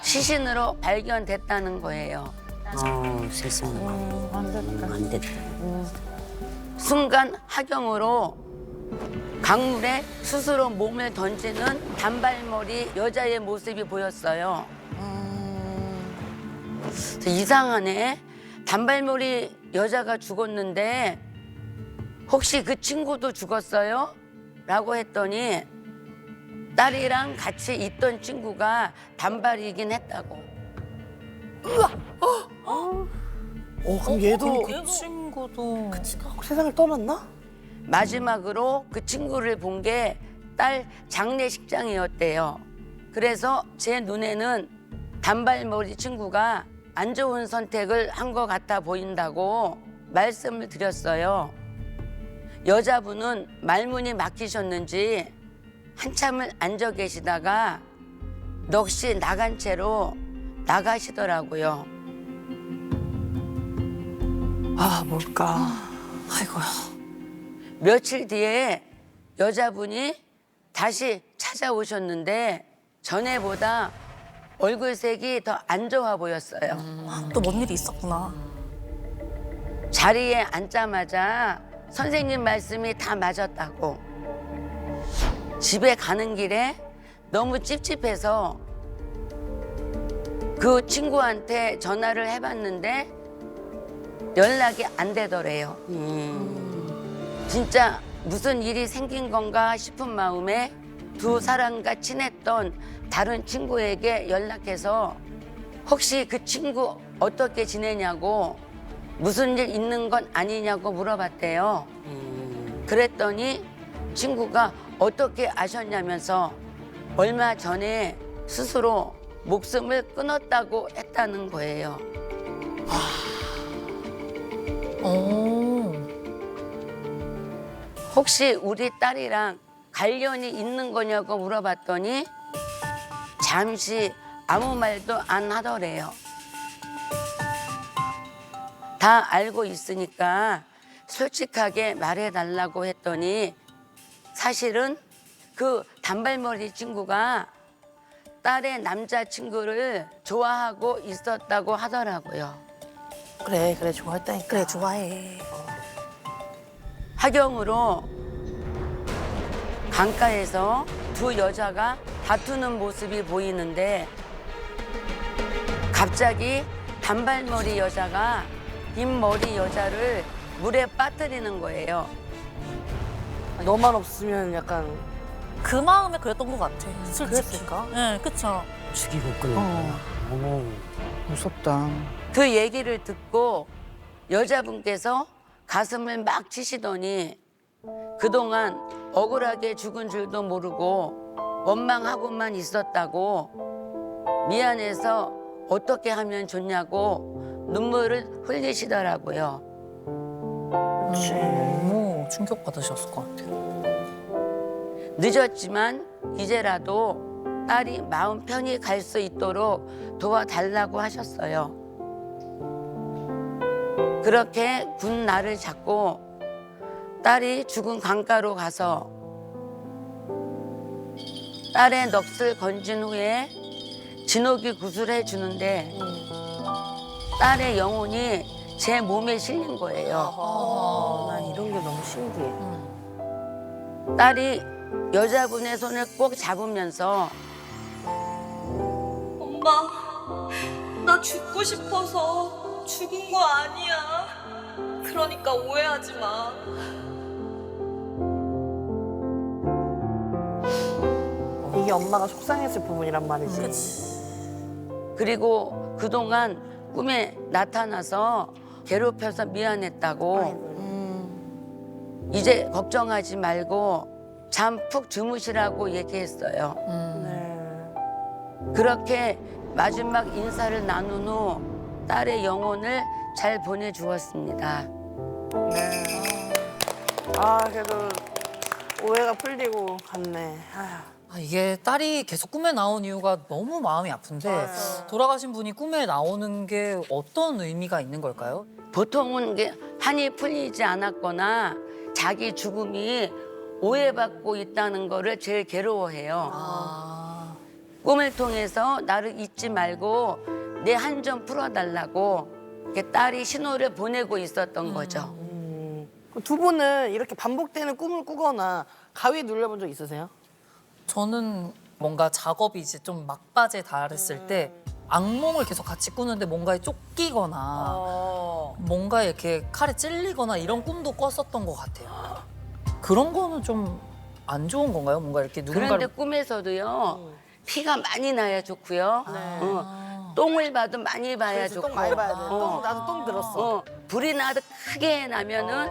시신으로 발견됐다는 거예요. 세상에. 안 됐다. 순간 하경으로 강물에 스스로 몸을 던지는 단발머리 여자의 모습이 보였어요. 이상하네. 단발머리 여자가 죽었는데 혹시 그 친구도 죽었어요? 라고 했더니 딸이랑 같이 있던 친구가 단발이긴 했다고. 그럼 얘도 그 친구도 세상을 떠났나? 마지막으로 그 친구를 본 게 딸 장례식장이었대요. 그래서 제 눈에는 단발머리 친구가 안 좋은 선택을 한 것 같아 보인다고 말씀을 드렸어요. 여자분은 말문이 막히셨는지 한참을 앉아 계시다가 넋이 나간 채로 나가시더라고요. 아, 뭘까. 아이고야. 며칠 뒤에 여자분이 다시 찾아오셨는데 전에보다 얼굴색이 더 안 좋아 보였어요. 또 뭔 일이 있었구나. 자리에 앉자마자 선생님 말씀이 다 맞았다고. 집에 가는 길에 너무 찝찝해서 그 친구한테 전화를 해봤는데 연락이 안 되더래요. 진짜 무슨 일이 생긴 건가 싶은 마음에 두 사람과 친했던 다른 친구에게 연락해서 혹시 그 친구 어떻게 지내냐고 무슨 일 있는 건 아니냐고 물어봤대요. 그랬더니 친구가 어떻게 아셨냐면서 얼마 전에 스스로 목숨을 끊었다고 했다는 거예요. 혹시 우리 딸이랑 관련이 있는 거냐고 물어봤더니 잠시 아무 말도 안 하더래요. 다 알고 있으니까 솔직하게 말해달라고 했더니 사실은 그 단발머리 친구가 딸의 남자친구를 좋아하고 있었다고 하더라고요. 그래 좋아했다니까. 그래 좋아해. 하경으로 강가에서 두 여자가 다투는 모습이 보이는데 갑자기 단발머리 여자가 긴 머리 여자를 물에 빠뜨리는 거예요. 너만 없으면 약간 그 마음에 그랬던 것 같아. 솔직히. 그랬을까? 네, 그쵸. 죽이고 끊었구나. 무섭다. 그 얘기를 듣고 여자분께서 가슴을 막 치시더니 그동안 억울하게 죽은 줄도 모르고 원망하고만 있었다고 미안해서 어떻게 하면 좋냐고 눈물을 흘리시더라고요. 너무 충격받으셨을 것 같아요. 늦었지만 이제라도 딸이 마음 편히 갈 수 있도록 도와달라고 하셨어요. 그렇게 군 날을 잡고 딸이 죽은 강가로 가서 딸의 넋을 건진 후에 진옥이 구슬해 주는데 딸의 영혼이 제 몸에 실린 거예요. 난 이런 게 너무 신기해. 딸이 여자분의 손을 꼭 잡으면서 엄마, 나 죽고 싶어서 죽은 거 아니야. 그러니까 오해하지 마. 이게 엄마가 속상했을 부분이란 말이지. 그리고 그동안 꿈에 나타나서 괴롭혀서 미안했다고 이제 걱정하지 말고 잠 푹 주무시라고 얘기했어요. 그렇게 마지막 인사를 나눈 후 딸의 영혼을 잘 보내주었습니다. 그래도 오해가 풀리고 갔네. 이게 딸이 계속 꿈에 나온 이유가 너무 마음이 아픈데 돌아가신 분이 꿈에 나오는 게 어떤 의미가 있는 걸까요? 보통은 이게 한이 풀리지 않았거나 자기 죽음이 오해받고 있다는 거를 제일 괴로워해요. 꿈을 통해서 나를 잊지 말고 내 한 점 풀어달라고 이렇게 딸이 신호를 보내고 있었던 거죠. 두 분은 이렇게 반복되는 꿈을 꾸거나 가위에 눌려본 적 있으세요? 저는 뭔가 작업이 이제 좀 막바지에 달했을 때 악몽을 계속 같이 꾸는데 뭔가에 쫓기거나 뭔가 이렇게 칼에 찔리거나 이런 꿈도 꿨었던 것 같아요. 그런 거는 좀 안 좋은 건가요? 뭔가 이렇게 그런데 누군가를 꿈에서도요 피가 많이 나야 좋고요. 똥을 봐도 많이 봐야 좋고. 똥 많이 봐야 돼. 나도 똥 들었어. 불이 나도 크게 나면은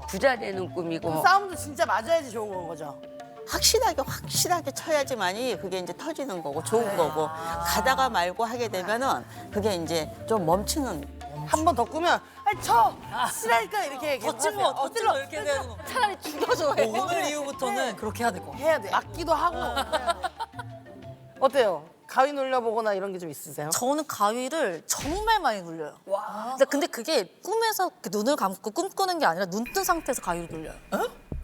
부자 되는 꿈이고. 그 싸움도 진짜 맞아야지 좋은 건 거죠. 확실하게 쳐야지만이 그게 이제 터지는 거고 좋은 거고 가다가 말고 하게 되면은 그게 이제 좀 멈추는. 한 번 더 꾸면 쳐! 쓰라니까 이렇게 더 찔러, 더 찔러 이렇게 되는 거. 차라리 죽여줘. 오늘 이후부터는 그렇게 해야 될 것 같아요. 해야 돼. 맞기도 하고. 해야 돼. 어때요? 가위 눌려보거나 이런 게 좀 있으세요? 저는 가위를 정말 많이 눌려요. 근데 그게 꿈에서 눈을 감고 꿈꾸는 게 아니라 눈 뜬 상태에서 가위를 눌려요.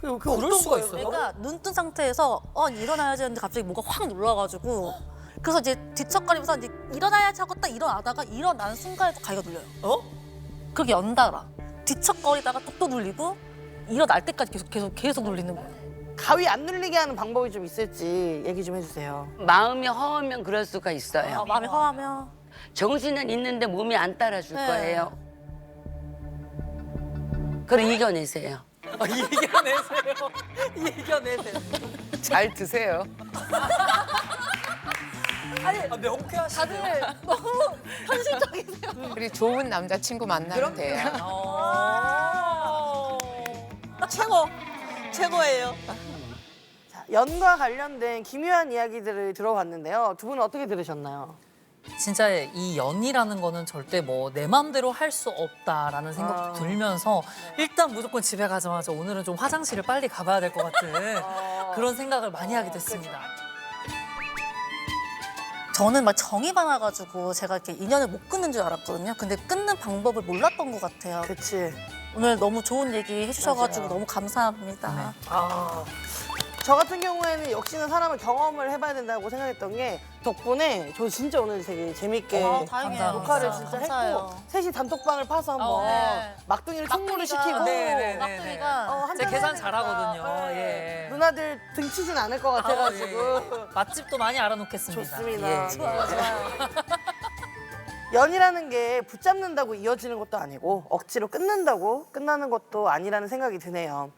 그 어떤 수가 거예요? 있어요? 그러니까 눈 뜬 상태에서 일어나야지 했는데 갑자기 뭐가 확 눌러가지고 그래서 이제 뒤척거리면서 이제 일어나야지 하고 딱 일어나다가 일어나는 순간에 또 가위가 눌려요. 그렇게 연달아. 뒤척거리다가 또 눌리고 일어날 때까지 계속 눌리는 거예요. 가위 안 눌리게 하는 방법이 좀 있을지 얘기 좀 해주세요. 마음이 허하면 그럴 수가 있어요. 마음이 허하면 정신은 있는데 몸이 안 따라줄 네. 거예요. 그럼 이겨내세요. 이겨내세요. 잘 드세요. 다들 너무 현실적이세요. 우리 좋은 남자친구 만나면 돼요. 최고예요. 자, 연과 관련된 기묘한 이야기들을 들어봤는데요. 두 분은 어떻게 들으셨나요? 진짜 이 연이라는 거는 절대 뭐 내 마음대로 할 수 없다라는 생각도 들면서 일단 무조건 집에 가자마자 오늘은 좀 화장실을 빨리 가봐야 될 것 같은 그런 생각을 많이 하게 됐습니다. 저는 막 정이 많아가지고 제가 이렇게 인연을 못 끊는 줄 알았거든요. 근데 끊는 방법을 몰랐던 것 같아요. 그치. 오늘 너무 좋은 얘기 해주셔가지고 맞아요. 너무 감사합니다. 저 같은 경우에는 역시나 사람을 경험을 해봐야 된다고 생각했던 게 덕분에 저 진짜 오늘 되게 재밌게 다행이에요. 녹화를 진짜. 진짜 감사해요. 했고 셋이 단톡방을 파서 한번 네. 막둥이를 총무를 시키고 막둥이가 한잔 제가 계산 해야 잘하거든요. 되니까. 예. 누나들 등치진 않을 것 같아가지고 맛집도 많이 알아놓겠습니다. 좋습니다. 예. 좋아요. 연이라는 게 붙잡는다고 이어지는 것도 아니고 억지로 끊는다고 끝나는 것도 아니라는 생각이 드네요.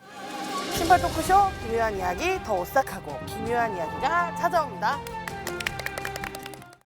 신발 토크쇼 기묘한 이야기 더 오싹하고 기묘한 이야기가 찾아옵니다.